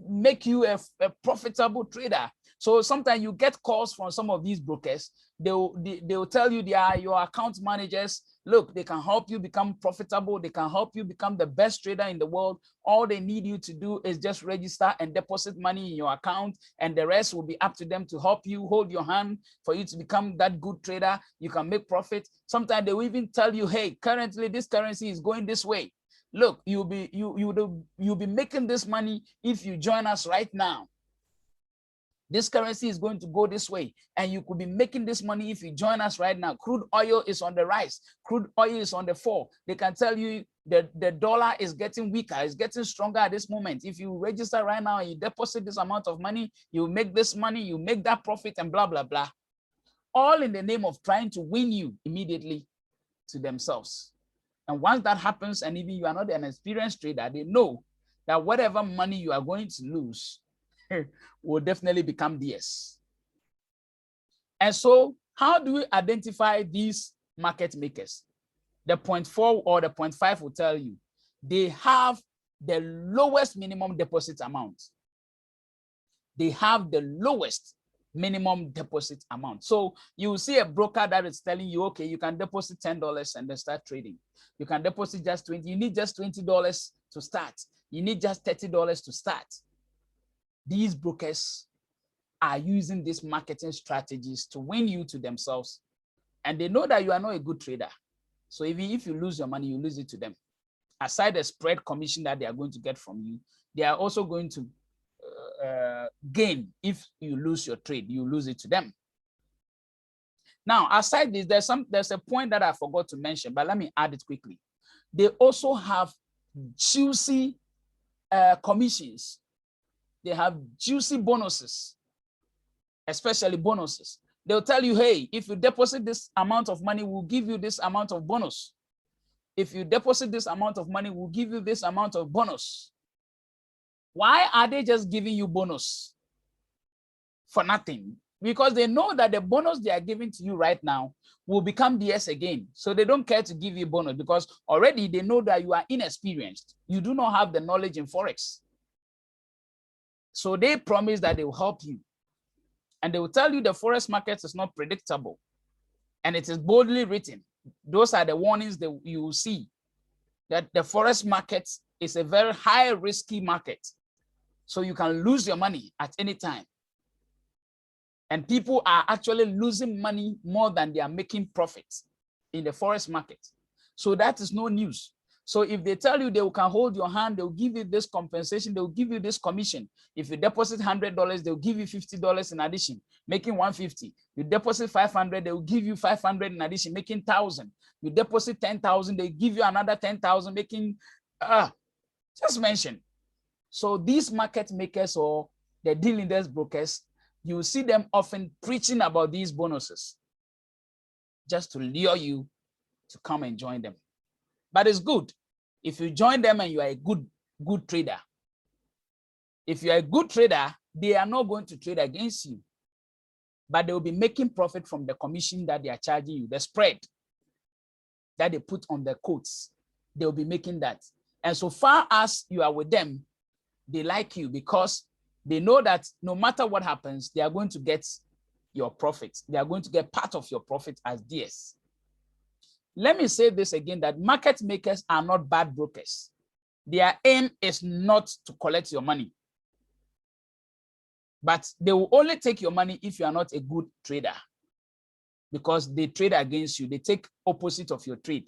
make you a profitable trader. So sometimes you get calls from some of these brokers. They'll tell you they are your account managers. Look, they can help you become profitable. They can help you become the best trader in the world. All they need you to do is just register and deposit money in your account, and the rest will be up to them to help you, hold your hand for you to become that good trader. You can make profit. Sometimes they will even tell you, hey, currently this currency is going this way. Look, you'll be making this money if you join us right now. This currency is going to go this way, and you could be making this money if you join us right now. Crude oil is on the rise. Crude oil is on the fall. They can tell you that the dollar is getting weaker. It's getting stronger at this moment. If you register right now and you deposit this amount of money, you make this money, you make that profit, and blah, blah, blah. All in the name of trying to win you immediately to themselves. And once that happens, and even you are not an experienced trader, they know that whatever money you are going to lose will definitely become theirs. And so how do we identify these market makers? The 0.4 or the 0.5 will tell you they have the lowest minimum deposit amount. They have the lowest minimum deposit amount. So you will see a broker that is telling you, okay, you can deposit $10 and then start trading. You can deposit just 20. You need just $20 to start. You need just $30 to start. These brokers are using these marketing strategies to win you to themselves. And they know that you are not a good trader. So even if you lose your money, you lose it to them. Aside the spread commission that they are going to get from you, they are also going to gain. If you lose your trade, you lose it to them. Now, aside this, there's a point that I forgot to mention, but let me add it quickly. They also have juicy commissions. They have juicy bonuses, especially bonuses. They'll tell you, hey, if you deposit this amount of money, we'll give you this amount of bonus. If you deposit this amount of money, we'll give you this amount of bonus. Why are they just giving you bonus for nothing? Because they know that the bonus they are giving to you right now will become theirs again. So they don't care to give you bonus because already they know that you are inexperienced. You do not have the knowledge in Forex. So they promise that they will help you. And they will tell you the Forex market is not predictable. And it is boldly written. Those are the warnings that you will see. That the Forex market is a very high risky market. So you can lose your money at any time. And people are actually losing money more than they are making profits in the Forex market. So that is no news. So if they tell you they can hold your hand, they'll give you this compensation, they'll give you this commission. If you deposit $100, they'll give you $50 in addition, making $150. You deposit $500, they'll give you $500 in addition, making $1,000. You deposit $10,000, they give you another $10,000, making, just mention. So these market makers or the deal index brokers, you see them often preaching about these bonuses just to lure you to come and join them. But it's good if you join them and you are a good trader. If you are a good trader, they are not going to trade against you. but they will be making profit from the commission that they are charging you, the spread that they put on the quotes. They will be making that. And so far as you are with them, they like you because they know that no matter what happens, they are going to get your profit. They are going to get part of your profit as DS. Let me say this again, that market makers are not bad brokers. Their aim is not to collect your money, but they will only take your money if you are not a good trader, because they trade against you. They take opposite of your trade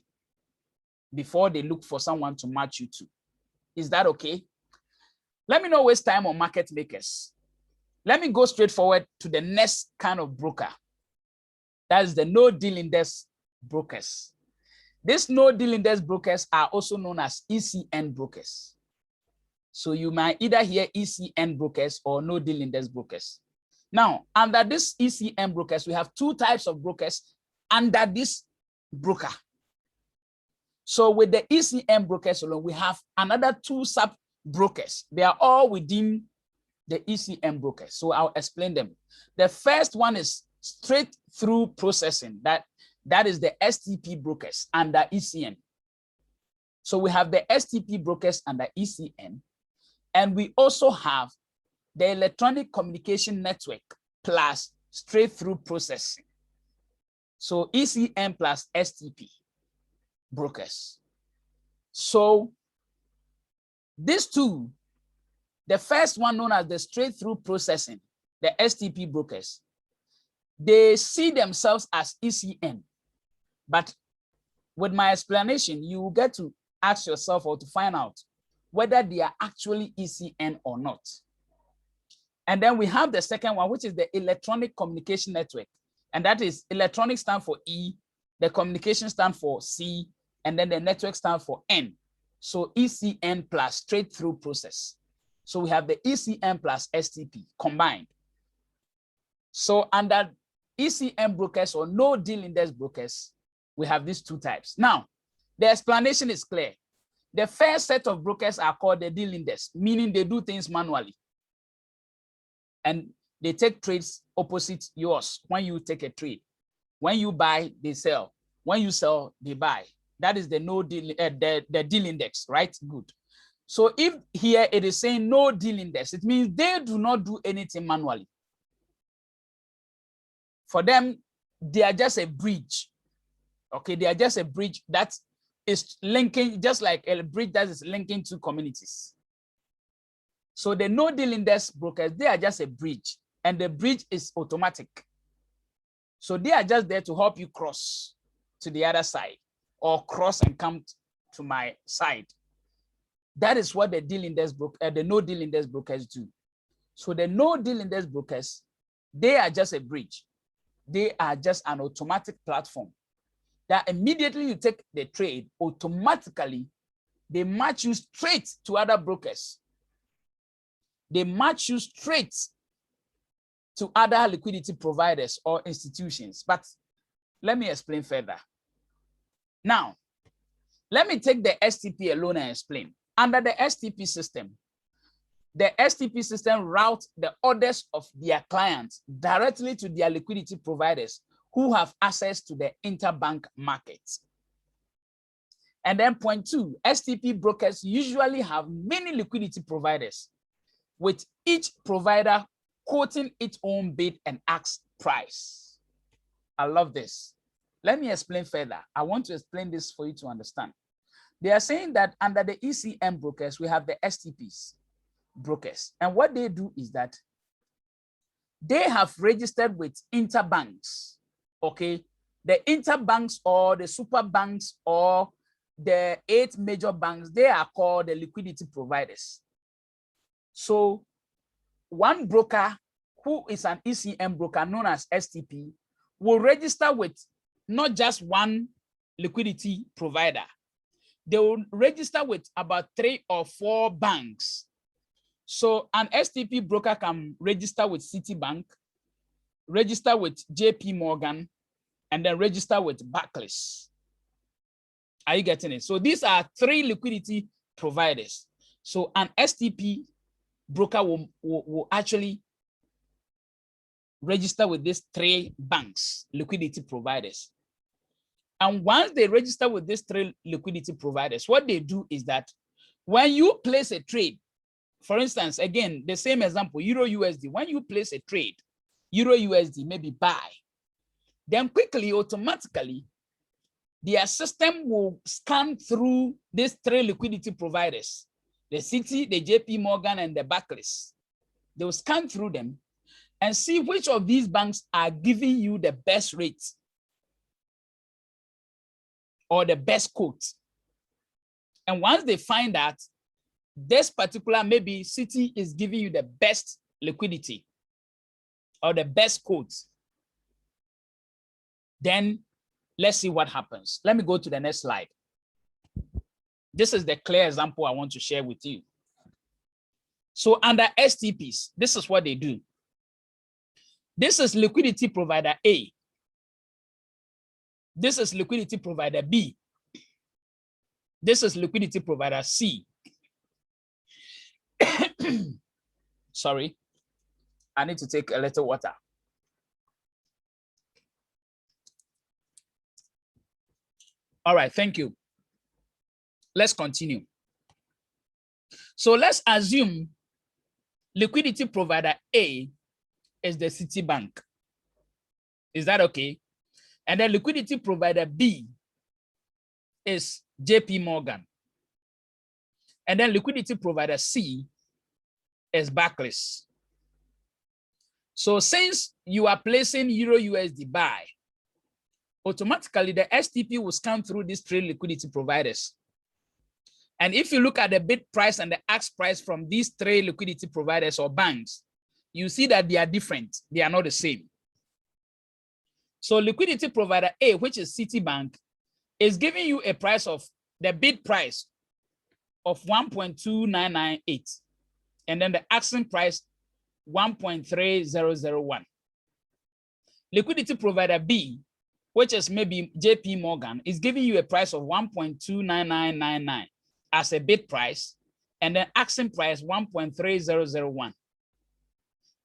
before they look for someone to match you to. Is that okay? Let me not waste time on market makers. Let me go straight forward to the next kind of broker. That is the no deal index brokers. These no deal index brokers are also known as ECN brokers. So you might either hear ECN brokers or no deal index brokers. Now, under this ECN brokers, we have two types of brokers under this broker. So with the ECN brokers alone, we have another two sub brokers. They are all within the ECN brokers. So I'll explain them. The first one is straight through processing. That is the STP brokers under ECN. So we have the STP brokers under ECN, and we also have the electronic communication network plus straight through processing. So ECN plus STP brokers. So these two, the first one known as the straight through processing, the STP brokers, they see themselves as ECN. But with my explanation, you will get to ask yourself or to find out whether they are actually ECN or not. And then we have the second one, which is the electronic communication network. And that is electronic stand for E, the communication stand for C, and then the network stand for N. So ECN plus straight through process. So we have the ECN plus STP combined. So under ECN brokers or no deal index brokers, we have these two types. Now, the explanation is clear. The first set of brokers are called the deal index, meaning they do things manually. And they take trades opposite yours when you take a trade. When you buy, they sell. When you sell, they buy. That is the no deal, the deal index, right? Good. So if here it is saying no deal index, it means they do not do anything manually. For them, they are just a bridge. Okay, they are just a bridge that is linking, just like a bridge that is linking two communities. So the no deal index brokers, they are just a bridge, and the bridge is automatic. So they are just there to help you cross to the other side or cross and come to my side. That is what the deal index the no deal index brokers do. So the no deal index brokers, they are just a bridge. They are just an automatic platform that immediately you take the trade, automatically they match you straight to other brokers. They match you straight to other liquidity providers or institutions. But let me explain further. Now, let me take the STP alone and explain. Under the STP system routes the orders of their clients directly to their liquidity providers who have access to the interbank markets. And then point two, STP brokers usually have many liquidity providers, with each provider quoting its own bid and ask price. I love this. Let me explain further. I want to explain this for you to understand. They are saying that under the ECN brokers, we have the STPs brokers. And what they do is that they have registered with interbanks. Okay, the interbanks or the super banks or the 8 major banks, they are called the liquidity providers. So one broker who is an ECN broker known as STP will register with not just one liquidity provider. They will register with about 3 or 4 banks. So an STP broker can register with Citibank, register with JP Morgan, and then register with Barclays. Are you getting it? So these are 3 liquidity providers. So an STP broker will actually register with these 3 banks, liquidity providers. And once they register with these 3 liquidity providers, what they do is that when you place a trade, for instance, again, the same example, Euro USD, when you place a trade, Euro USD, maybe buy, then quickly, automatically, their system will scan through these 3 liquidity providers, the Citi, the JP Morgan, and the Barclays. They will scan through them and see which of these banks are giving you the best rates or the best quote. And once they find that this particular, maybe Citi is giving you the best liquidity or the best quote, then let's see what happens. Let me go to the next slide. This is the clear example I want to share with you. So under STPs, this is what they do. This is liquidity provider A. This is liquidity provider B. This is liquidity provider C. Sorry, I need to take a little water. All right, thank you. Let's continue. So let's assume liquidity provider A is the Citibank. Is that okay? And then liquidity provider B is JP Morgan. And then liquidity provider C is Barclays. So since you are placing Euro USD buy, automatically the STP will scan through these 3 liquidity providers. And if you look at the bid price and the ask price from these 3 liquidity providers or banks, you see that they are different. They are not the same. So liquidity provider A, which is Citibank, is giving you a price of the bid price of 1.2998. And then the asking price 1.3001. Liquidity provider B, which is maybe JP Morgan, is giving you a price of 1.29999 as a bid price, and then asking price 1.3001.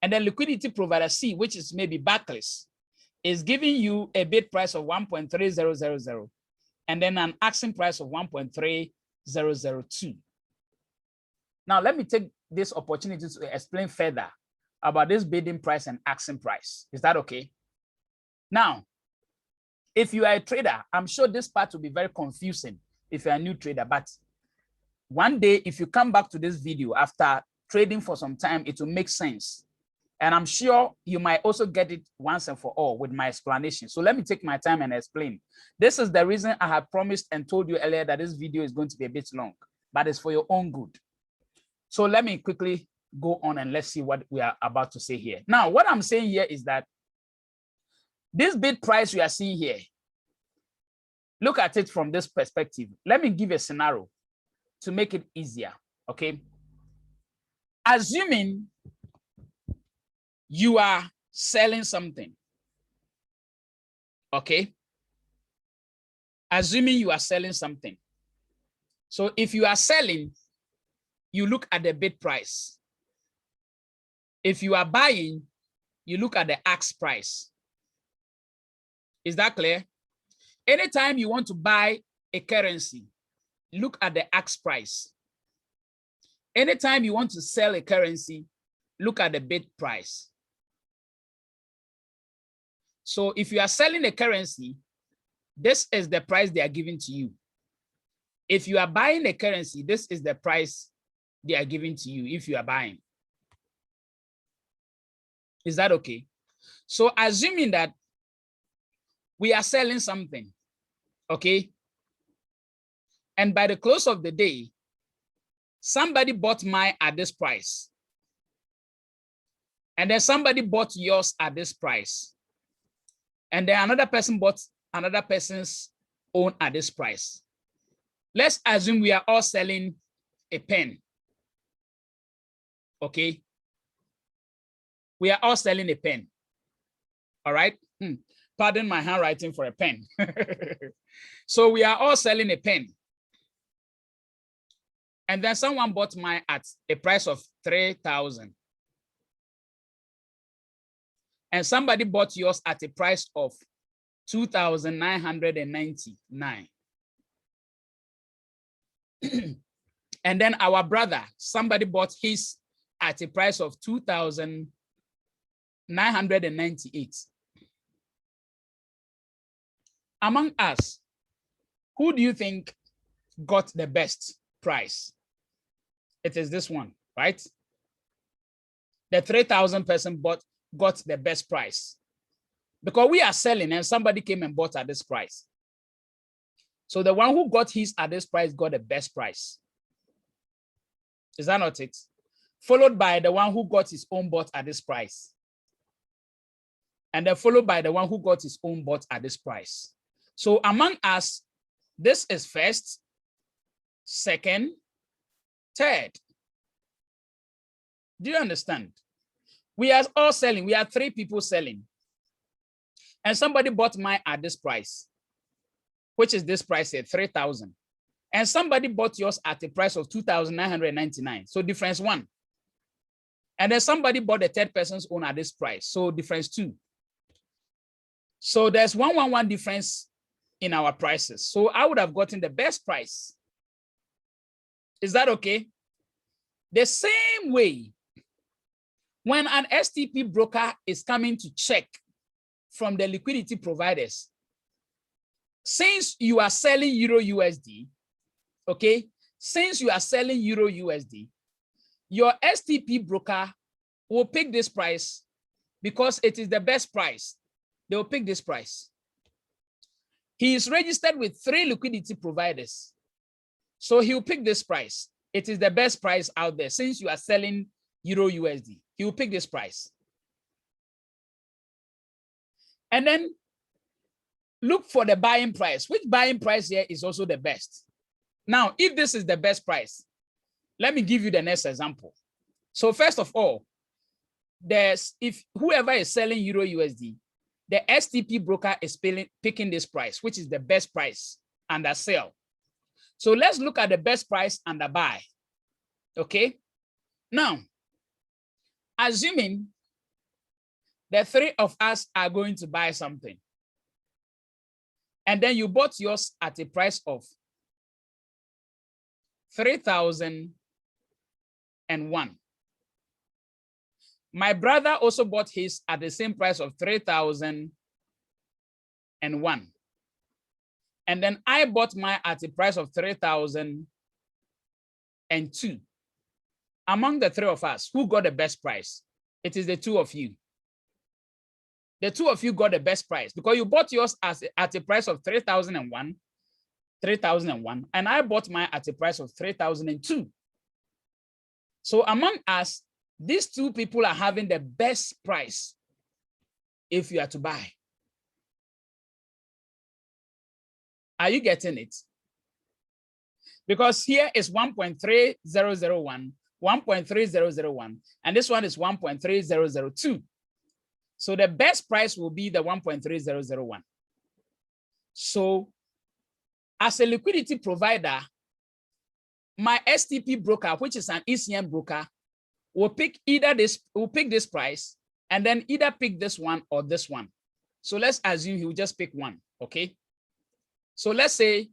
And then liquidity provider C, which is maybe Barclays, is giving you a bid price of 1.3000 and then an asking price of 1.3002. Now, let me take this opportunity to explain further about this bidding price and asking price. Is that okay? Now, if you are a trader, I'm sure this part will be very confusing if you're a new trader, but one day, if you come back to this video after trading for some time, it will make sense. And I'm sure you might also get it once and for all with my explanation. So let me take my time and explain. This is the reason I have promised and told you earlier that this video is going to be a bit long, but it's for your own good. So let me quickly go on and let's see what we are about to say here. Now, what I'm saying here is that this bid price we are seeing here, look at it from this perspective. Let me give a scenario to make it easier, okay? Assuming you are selling something, okay? Assuming you are selling something. So if you are selling, you look at the bid price. If you are buying, you look at the ask price. Is that clear? Anytime you want to buy a currency, look at the ask price. Anytime you want to sell a currency, look at the bid price. So if you are selling a currency, this is the price they are giving to you. If you are buying a currency, this is the price they are giving to you if you are buying. Is that okay? So assuming that we are selling something, okay? And by the close of the day, somebody bought mine at this price. And then somebody bought yours at this price. And then another person bought another person's own at this price. Let's assume we are all selling a pen. Okay? We are all selling a pen. All right? Pardon my handwriting for a pen. So we are all selling a pen. And then someone bought mine at a price of 3,000. and somebody bought yours at a price of 2,999. And then our brother, somebody bought his at a price of 2,998. Among us, who do you think got the best price? It is this one, right? The 3,000 person got the best price because we are selling and somebody came and bought at this price. So the one who got his at this price got the best price. Is that not it? Followed by the one who got his own bought at this price. And then followed by the one who got his own bought at this price. So among us, this is first, second, third. Do you understand? We are all selling. We are 3 people selling. And somebody bought mine at this price, which is this price here, 3,000. And somebody bought yours at a price of 2,999. So difference 1. And then somebody bought the third person's own at this price. So difference 2. So there's 111 difference in our prices. So I would have gotten the best price. Is that okay? The same way, when an STP broker is coming to check from the liquidity providers, since you are selling Euro USD, okay, since you are selling Euro USD, your STP broker will pick this price because it is the best price. They will pick this price. He is registered with 3 liquidity providers. So he'll pick this price. It is the best price out there. Since you are selling Euro USD, he will pick this price. And then look for the buying price. Which buying price here is also the best? Now, if this is the best price, let me give you the next example. So first of all, if whoever is selling Euro USD, the STP broker is picking this price, which is the best price under sell. So let's look at the best price under buy. Okay. Now, assuming the 3 of us are going to buy something, and then you bought yours at a price of 3,001. My brother also bought his at the same price of 3,001. And then I bought mine at a price of 3,002. Among the 3 of us, who got the best price? It is the 2 of you. The 2 of you got the best price because you bought yours at a price of 3,001, and I bought mine at a price of 3,002. So among us, these 2 people are having the best price if you are to buy. Are you getting it? Because here is 1.3001, 1.3001, and this one is 1.3002. So the best price will be the 1.3001. So as a liquidity provider, my STP broker, which is an ECN broker, will pick this price and then either pick this one or this one. So let's assume he will just pick one, okay? So let's say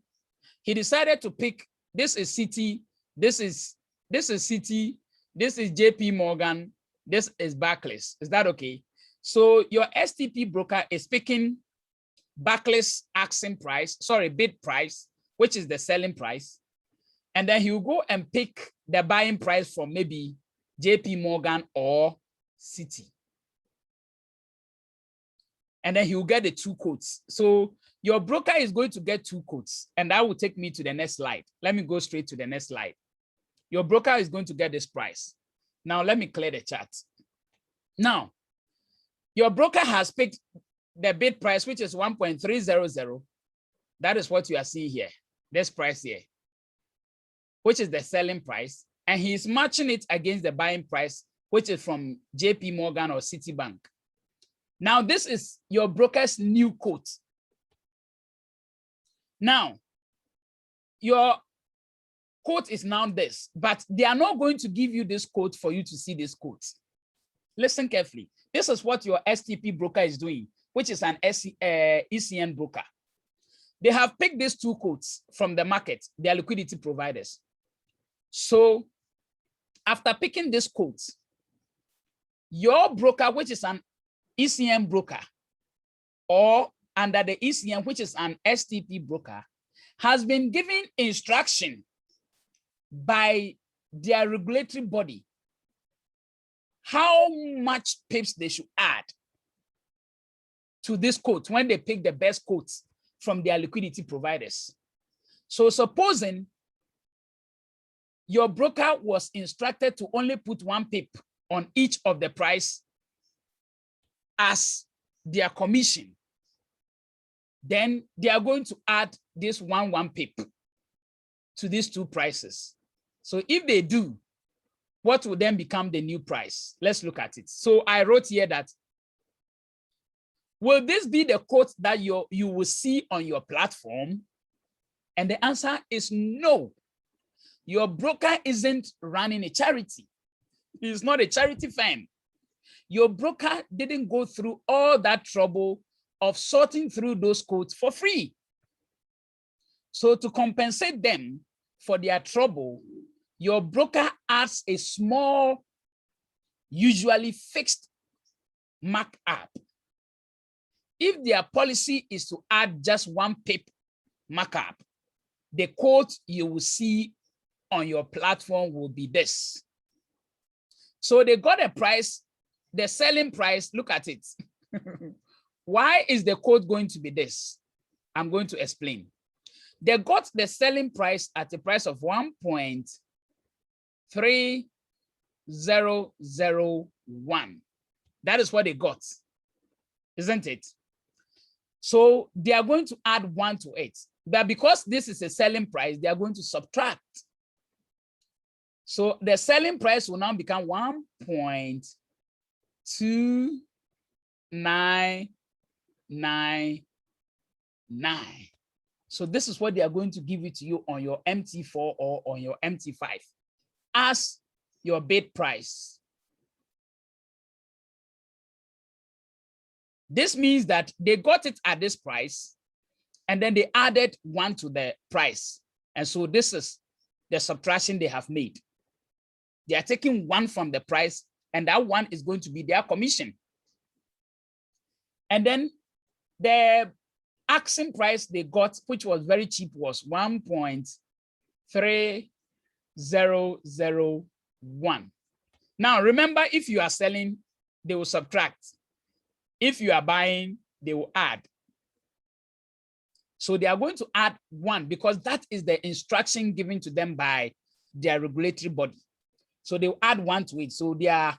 he decided to pick, this is Citi, this is Citi, this is JP Morgan, this is Barclays. Is that okay? So your STP broker is picking Barclays bid price, which is the selling price. And then he will go and pick the buying price from maybe JP Morgan or Citi. And then he will get the 2 quotes. So your broker is going to get 2 quotes, and that will take me to the next slide. Let me go straight to the next slide. Your broker is going to get this price. Now, let me clear the chart. Now, your broker has picked the bid price, which is 1.300. That is what you are seeing here, this price here, which is the selling price. And he's matching it against the buying price, which is from JP Morgan or Citibank. Now, this is your broker's new quote. Now, your quote is now this, but they are not going to give you this quote for you to see this quote. Listen carefully. This is what your STP broker is doing, which is an ECN broker. They have picked these two quotes from the market, their liquidity providers. So after picking these quotes, your broker, which is an ECN broker, or under the ECN, which is an STP broker, has been given instruction by their regulatory body how much pips they should add to this quote when they pick the best quotes from their liquidity providers. So supposing your broker was instructed to only put 1 pip on each of the price as their commission, then they are going to add this 1 pip to these 2 prices. So if they do, what will then become the new price? Let's look at it. So I wrote here that, will this be the quote that you will see on your platform? And the answer is no. Your broker isn't running a charity. He's not a charity firm. Your broker didn't go through all that trouble of sorting through those quotes for free. So to compensate them for their trouble, your broker adds a small, usually fixed markup. If their policy is to add just 1 pip markup, the quote you will see on your platform will be this. So they got a price, the selling price, look at it. Why is the quote going to be this? I'm going to explain. They got the selling price at a price of 1.3001. That is what they got, isn't it? So they are going to add 1 to it. But because this is a selling price, they are going to subtract. So the selling price will now become 1.2999. So this is what they are going to give it to you on your MT4 or on your MT5 as your bid price. This means that they got it at this price and then they added 1 to the price. And so this is the subtraction they have made. They are taking 1 from the price and that 1 is going to be their commission. And then the asking price they got, which was very cheap, was 1.3001. Now, remember, if you are selling, they will subtract. If you are buying, they will add. So they are going to add 1 because that is the instruction given to them by their regulatory body. So they will add 1 to it. So their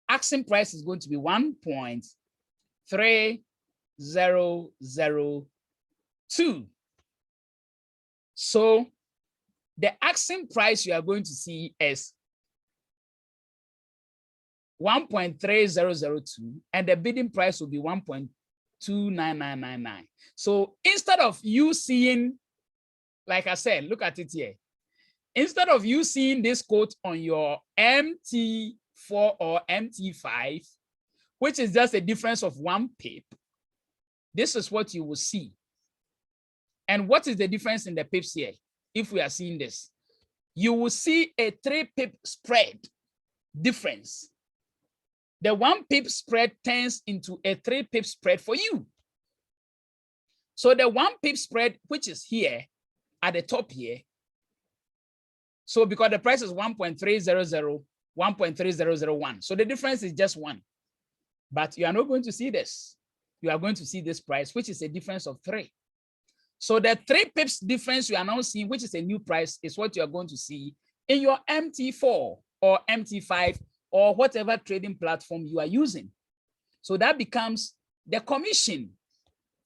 asking price is going to be 1.3002. So the asking price you are going to see is 1.3002 and the bidding price will be 1.29999. So instead of you seeing, like I said, look at it here. Instead of you seeing this quote on your MT4 or MT5, which is just a difference of 1 pip, this is what you will see. And what is the difference in the pips here? If we are seeing this, you will see a 3 pip spread difference. The 1 pip spread turns into a 3 pip spread for you. So the 1 pip spread, which is here at the top here, so because the price is 1.300, 1.3001. So the difference is just 1. But you are not going to see this. You are going to see this price, which is a difference of 3. So the 3 pips difference you are now seeing, which is a new price, is what you are going to see in your MT4 or MT5 or whatever trading platform you are using. So that becomes the commission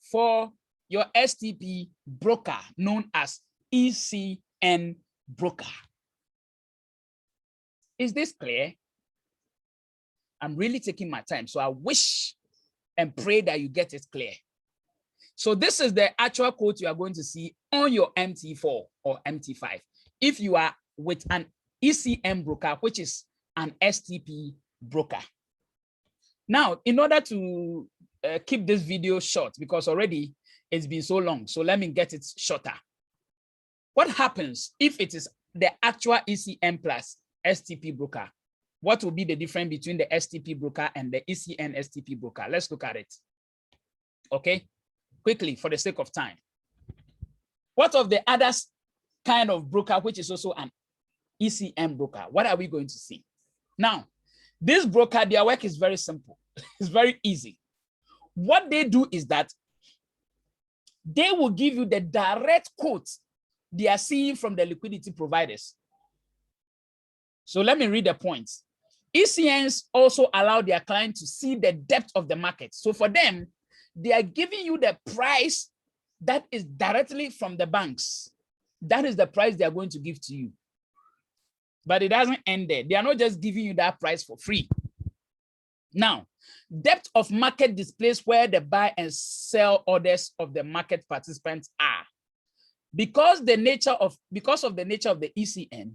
for your STP broker known as ECN broker. Is this clear? I'm really taking my time, so I wish and pray that you get it clear. So this is the actual quote you are going to see on your MT4 or MT5. If you are with an ECN broker, which is an STP broker. Now, in order to keep this video short, because already it's been so long, so let me get it shorter. What happens if it is the actual ECN plus STP broker? What will be the difference between the STP broker and the ECN STP broker? Let's look at it. Okay, quickly for the sake of time. What of the other kind of broker, which is also an ECN broker? What are we going to see? Now, this broker, their work is very simple. It's very easy. What they do is that they will give you the direct quotes they are seeing from the liquidity providers. So let me read the points. ECNs also allow their clients to see the depth of the market. So for them, they are giving you the price that is directly from the banks. That is the price they are going to give to you. But it doesn't end there. They are not just giving you that price for free. Now, depth of market displays where the buy and sell orders of the market participants are. Because of the nature of the ECN,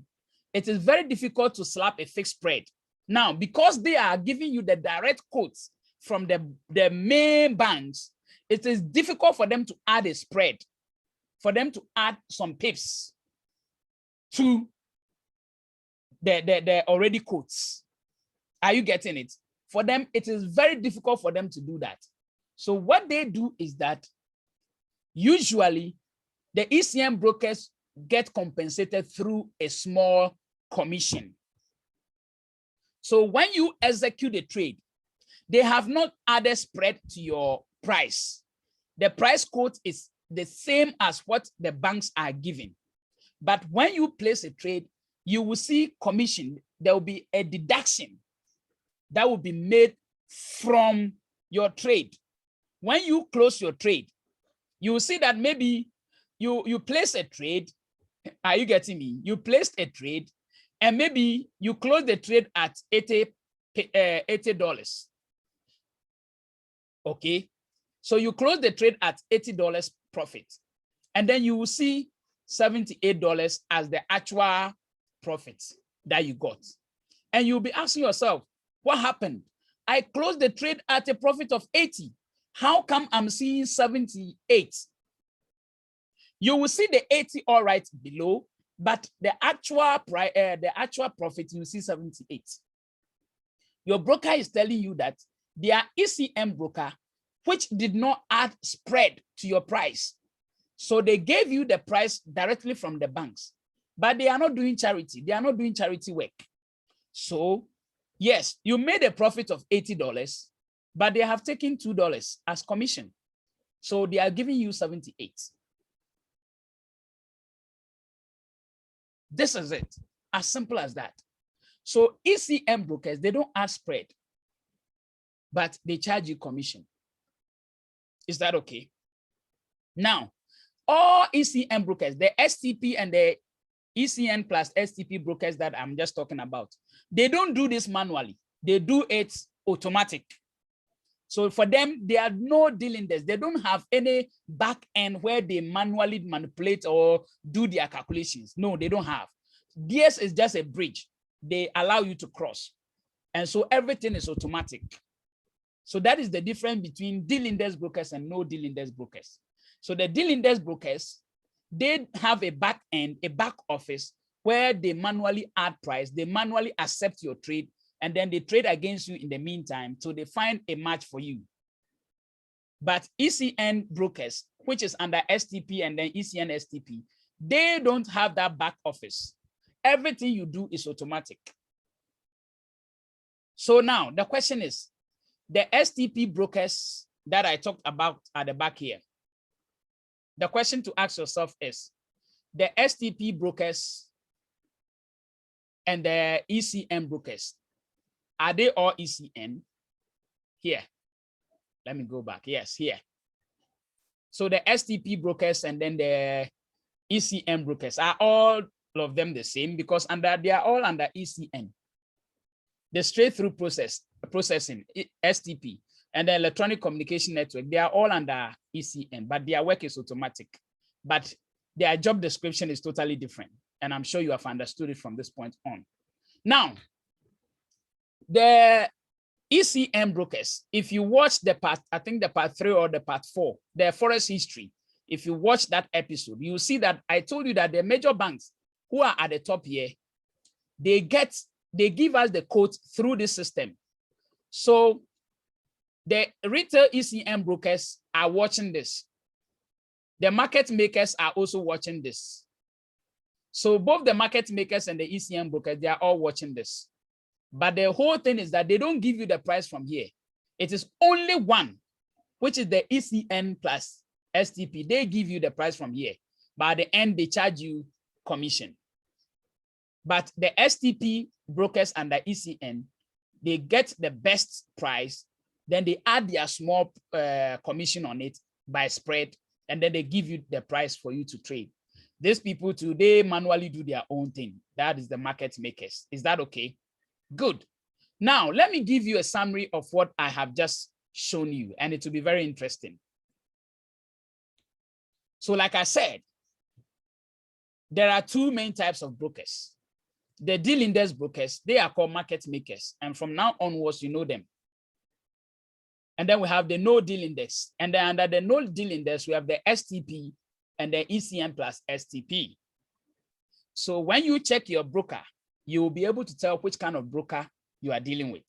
it is very difficult to slap a fixed spread. Now, because they are giving you the direct quotes from the main banks, it is difficult for them to add a spread, for them to add some pips to the already quotes. Are you getting it? For them, it is very difficult for them to do that. So what they do is that usually the ECN brokers get compensated through a small commission. So when you execute a trade, they have not added spread to your price. The price quote is the same as what the banks are giving. But when you place a trade, you will see commission. There will be a deduction that will be made from your trade. When you close your trade, you will see that maybe you place a trade. Are you getting me? You placed a trade and maybe you close the trade at $80. Okay. So you close the trade at $80 profit. And then you will see $78 as the actual profit that you got. And you'll be asking yourself, what happened? I closed the trade at a profit of 80. How come I'm seeing 78? You will see the 80 all right below, but the actual profit, you see 78. Your broker is telling you that their ECN broker, which did not add spread to your price. So they gave you the price directly from the banks, but they are not doing charity. They are not doing charity work. So yes, you made a profit of $80, but they have taken $2 as commission. So they are giving you 78. This is it, as simple as that. So ECN brokers, they don't add spread, but they charge you commission. Is that okay? Now, all ECN brokers, the STP and the ECN plus STP brokers that I'm just talking about, they don't do this manually. They do it automatic. So for them, there are no dealing desks. They don't have any back end where they manually manipulate or do their calculations. No, they don't have. DS is just a bridge. They allow you to cross. And so everything is automatic. So that is the difference between dealing desk brokers and no dealing desk brokers. So the dealing desk brokers, they have a back end, a back office where they manually add price, they manually accept your trade, and then they trade against you in the meantime till they find a match for you. But ECN brokers, which is under STP and then ECN STP, they don't have that back office. Everything you do is automatic. So now the question is, the STP brokers that I talked about at the back here, the question to ask yourself is, the STP brokers and the ECN brokers, are they all ECN? Here, let me go back. Yes, here. So the STP brokers and then the ECN brokers, are all of them the same? Because they are all under ECN. The straight-through processing, STP, and the electronic communication network, they are all under ECN, but their work is automatic. But their job description is totally different. And I'm sure you have understood it from this point on. Now, the ECN brokers, if you watch the part, I think the part 3 or the part 4, the Forex history, if you watch that episode, you see that I told you that the major banks who are at the top here, they give us the quote through this system. So the retail ECN brokers are watching this. The market makers are also watching this. So both the market makers and the ECN brokers, they are all watching this. But the whole thing is that they don't give you the price from here. It is only one, which is the ECN plus STP. They give you the price from here. But at the end, they charge you commission. But the STP brokers and the ECN, they get the best price. Then they add their small commission on it by spread. And then they give you the price for you to trade. These people too, they manually do their own thing. That is the market makers. Is that okay? Good. Now, let me give you a summary of what I have just shown you, and it will be very interesting. So like I said, there are two main types of brokers. The deal index brokers, they are called market makers. And from now onwards, you know them. And then we have the no deal index. And then under the no deal index, we have the STP and the ECN plus STP. So when you check your broker, you will be able to tell which kind of broker you are dealing with.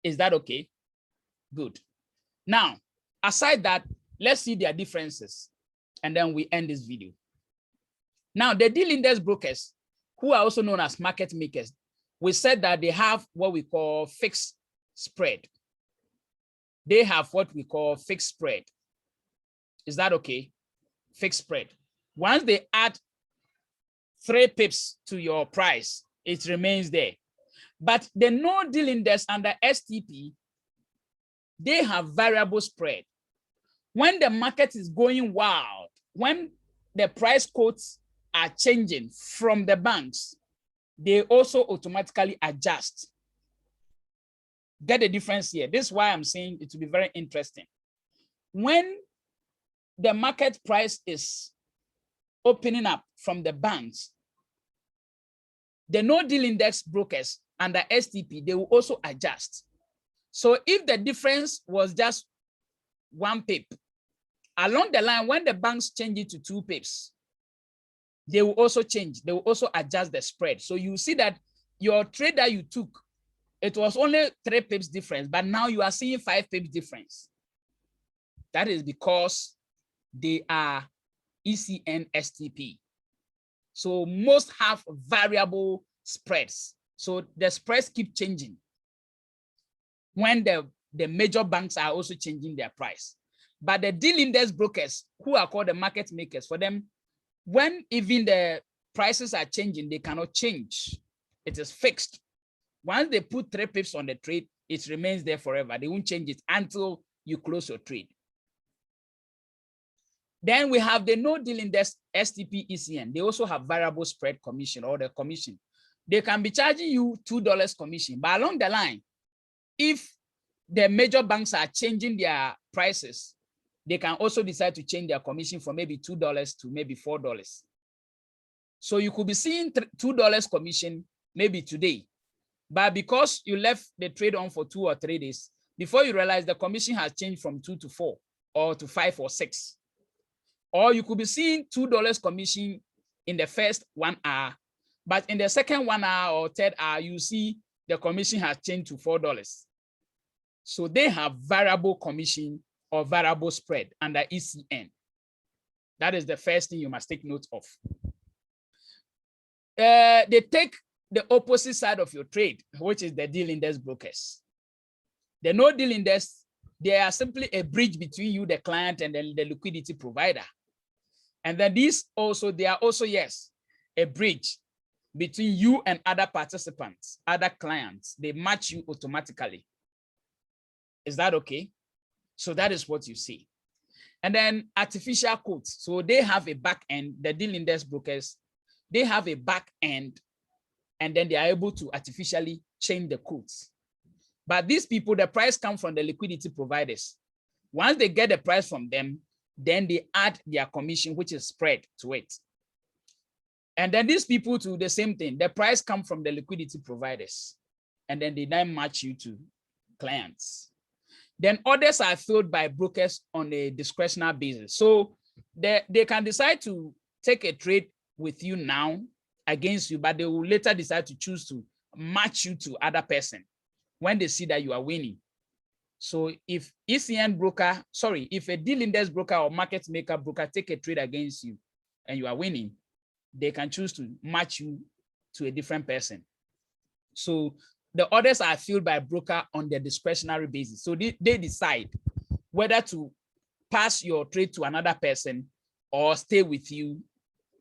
Is that okay? Good. Now, aside that, let's see their differences, and then we end this video. Now, the deal index brokers, who are also known as market makers, we said that they have what we call fixed spread. They have what we call fixed spread. Is that okay? Fixed spread. Once they add 3 pips to your price, it remains there. But the no deal index under STP, they have variable spread. When the market is going wild, when the price quotes are changing from the banks, they also automatically adjust. Get the difference here. This is why I'm saying it will be very interesting. When the market price is opening up from the banks, the no deal index brokers under STP, they will also adjust. So if the difference was just 1 pip, along the line, when the banks change it to 2 pips, they will also change. They will also adjust the spread. So you see that your trade that you took, it was only 3 pips difference, but now you are seeing 5 pips difference. That is because they are ECN STP. So most have variable spreads. So the spreads keep changing when the major banks are also changing their price. But the deal index brokers, who are called the market makers, for them, when even the prices are changing, they cannot change. It is fixed. Once they put 3 pips on the trade, it remains there forever. They won't change it until you close your trade. Then we have the no deal index STP ECN. They also have variable spread commission, or the commission. They can be charging you $2 commission, but along the line, if the major banks are changing their prices, they can also decide to change their commission from maybe $2 to maybe $4. So you could be seeing $2 commission maybe today, but because you left the trade on for 2 or 3 days, before you realize the commission has changed from 2 to 4 or to 5 or 6. Or you could be seeing $2 commission in the first 1 hour, but in the second 1 hour or third hour, you see the commission has changed to $4. So they have variable commission or variable spread under ECN. That is the first thing you must take note of. They take the opposite side of your trade, which is the deal index brokers. The no deal index, they are simply a bridge between you, the client, and then the liquidity provider. And then these also, they are also, yes, a bridge between you and other participants, other clients. They match you automatically. Is that okay? So that is what you see. And then artificial quotes. So they have a back end, the deal index brokers, they have a back end, and then they are able to artificially change the quotes. But these people, the price comes from the liquidity providers. Once they get the price from them, then they add their commission, which is spread to it. And then these people do the same thing. The price comes from the liquidity providers. and then they then match you to clients. Then others are filled by brokers on a discretionary basis. So they can decide to take a trade with you now against you, but they will later decide to choose to match you to other person when they see that you are winning. So if ECN broker, sorry, if a deal index broker or market maker broker take a trade against you and you are winning, they can choose to match you to a different person. So the others are filled by broker on their discretionary basis. So they decide whether to pass your trade to another person or stay with you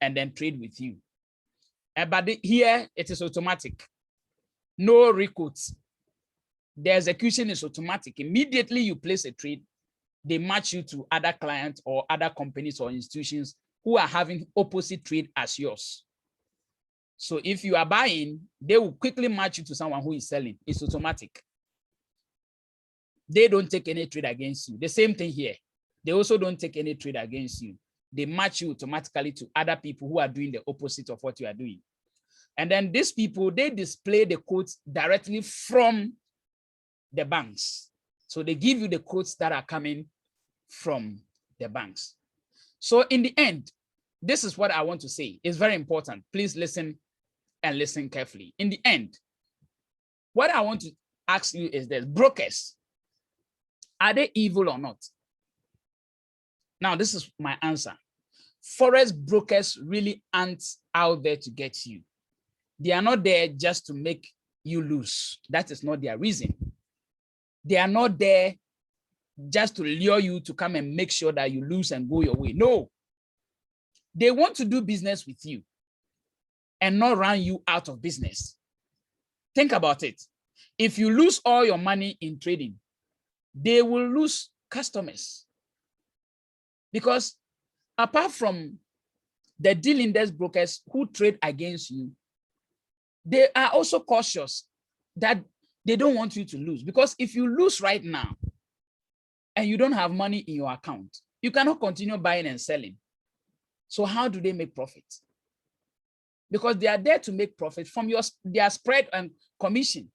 and then trade with you. But here it is automatic. No records. The execution is automatic. Immediately you place a trade, they match you to other clients or other companies or institutions who are having opposite trade as yours. So if you are buying, they will quickly match you to someone who is selling. It's automatic. They don't take any trade against you. The same thing here. They also don't take any trade against you. They match you automatically to other people who are doing the opposite of what you are doing. And then these people, they display the quotes directly from the banks. So they give you the quotes that are coming from the banks. So in the end, this is what I want to say. It's very important. Please listen and listen carefully. In the end, what I want to ask you is this: brokers, are they evil or not? Now, this is my answer. Forex brokers really aren't out there to get you. They are not there just to make you lose. That is not their reason. They are not there just to lure you to come and make sure that you lose and go your way. No. They want to do business with you and not run you out of business. Think about it. If you lose all your money in trading, they will lose customers. Because apart from the deal index brokers who trade against you, they are also cautious that they don't want you to lose. Because if you lose right now and you don't have money in your account, you cannot continue buying and selling. So how do they make profit? Because they are there to make profit from their spread and commission.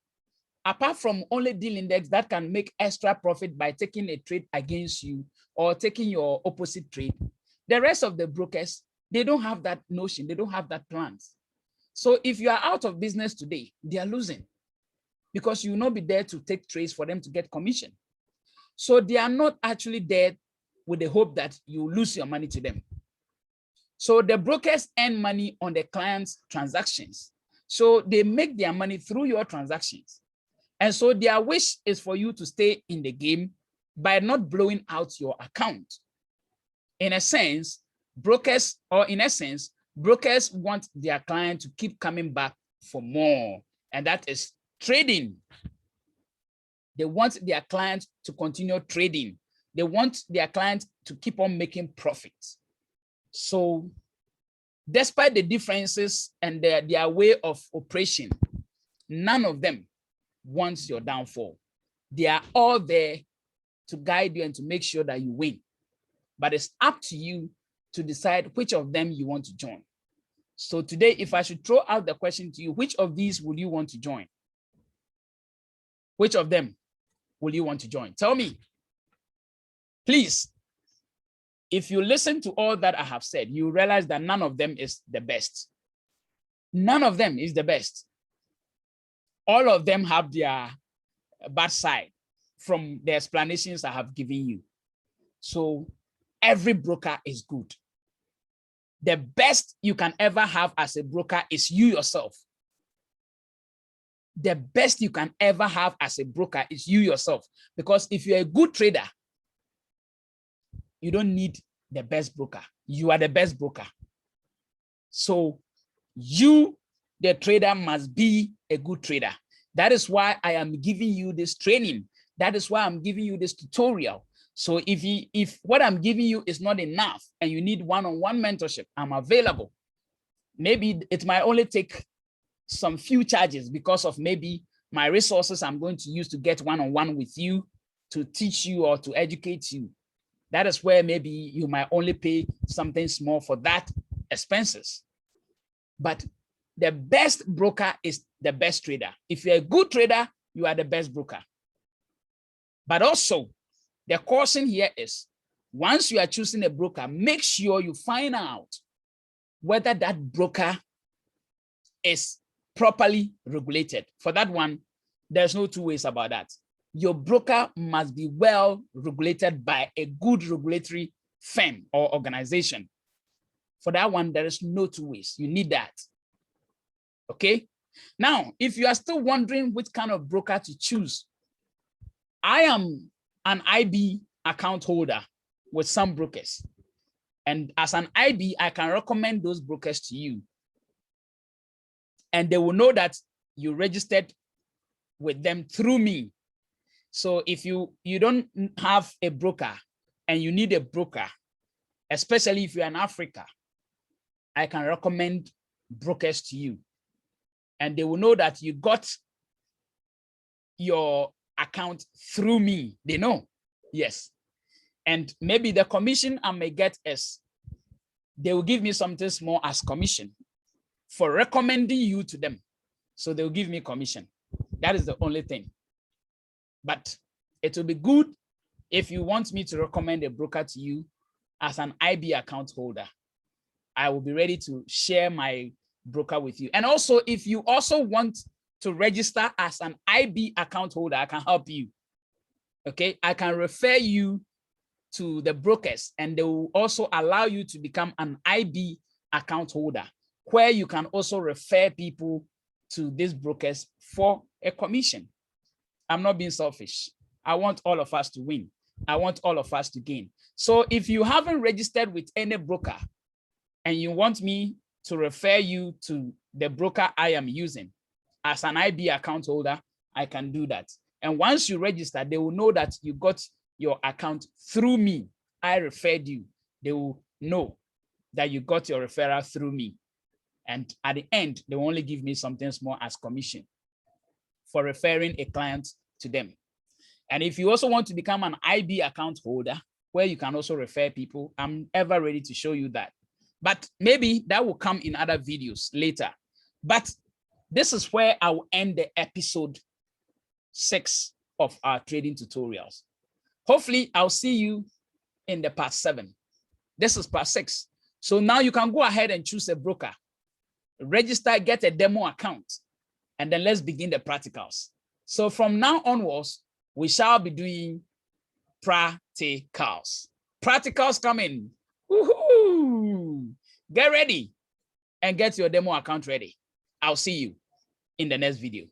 Apart from only deal index that can make extra profit by taking a trade against you or taking your opposite trade, the rest of the brokers, they don't have that notion. They don't have that plans. So if you are out of business today, they are losing because you will not be there to take trades for them to get commission. So they are not actually there with the hope that you lose your money to them. So the brokers earn money on the client's transactions. So they make their money through your transactions. And so their wish is for you to stay in the game by not blowing out your account. In a sense, brokers want their client to keep coming back for more. And that is trading. They want their clients to continue trading. They want their clients to keep on making profits. So despite the differences and their way of operation, none of them wants your downfall. They are all there to guide you and to make sure that you win. But it's up to you to decide which of them you want to join. So today, if I should throw out the question to you, which of these will you want to join? Which of them will you want to join? Tell me. Please. If you listen to all that I have said, you realize that none of them is the best. None of them is the best. All of them have their bad side from the explanations I have given you. So every broker is good. The best you can ever have as a broker is you yourself. The best you can ever have as a broker is you yourself. Because if you're a good trader, you don't need the best broker. You are the best broker. So you, the trader, must be a good trader. That is why I am giving you this training. That is why I'm giving you this tutorial. So if what I'm giving you is not enough and you need one-on-one mentorship, I'm available. Maybe it might only take some few charges because of maybe my resources I'm going to use to get one-on-one with you, to teach you or to educate you. That is where maybe you might only pay something small for that expenses. But the best broker is the best trader. If you're a good trader, you are the best broker. But also, the caution here is, once you are choosing a broker, make sure you find out whether that broker is properly regulated. For that one, there's no two ways about that. Your broker must be well regulated by a good regulatory firm or organization. For that one, there is no two ways. You need that. Okay? Now, if you are still wondering which kind of broker to choose, I am an IB account holder with some brokers. And as an IB, I can recommend those brokers to you. And they will know that you registered with them through me. So if you don't have a broker and you need a broker, especially if you're in Africa, I can recommend brokers to you. And they will know that you got your account through me. They know, yes. And maybe the commission I may get is, they will give me something small as commission for recommending you to them. So they will give me commission. That is the only thing. But it will be good if you want me to recommend a broker to you as an IB account holder. I will be ready to share my broker with you. And also, if you also want to register as an IB account holder, I can help you. Okay, I can refer you to the brokers, and they will also allow you to become an IB account holder, where you can also refer people to these brokers for a commission. I'm not being selfish. I want all of us to win. I want all of us to gain. So if you haven't registered with any broker and you want me to refer you to the broker I am using as an IB account holder, I can do that. And once you register, they will know that you got your account through me. I referred you. They will know that you got your referral through me. And at the end, they will only give me something small as commission for referring a client to them. And if you also want to become an IB account holder, where you can also refer people, I'm ever ready to show you that. But maybe that will come in other videos later. But this is where I will end the episode 6 of our trading tutorials. Hopefully, I'll see you in the part 7. This is part 6. So now you can go ahead and choose a broker, register, get a demo account, and then let's begin the practicals. So from now onwards, we shall be doing practicals. Practicals coming. Woohoo! Get ready and get your demo account ready. I'll see you in the next video.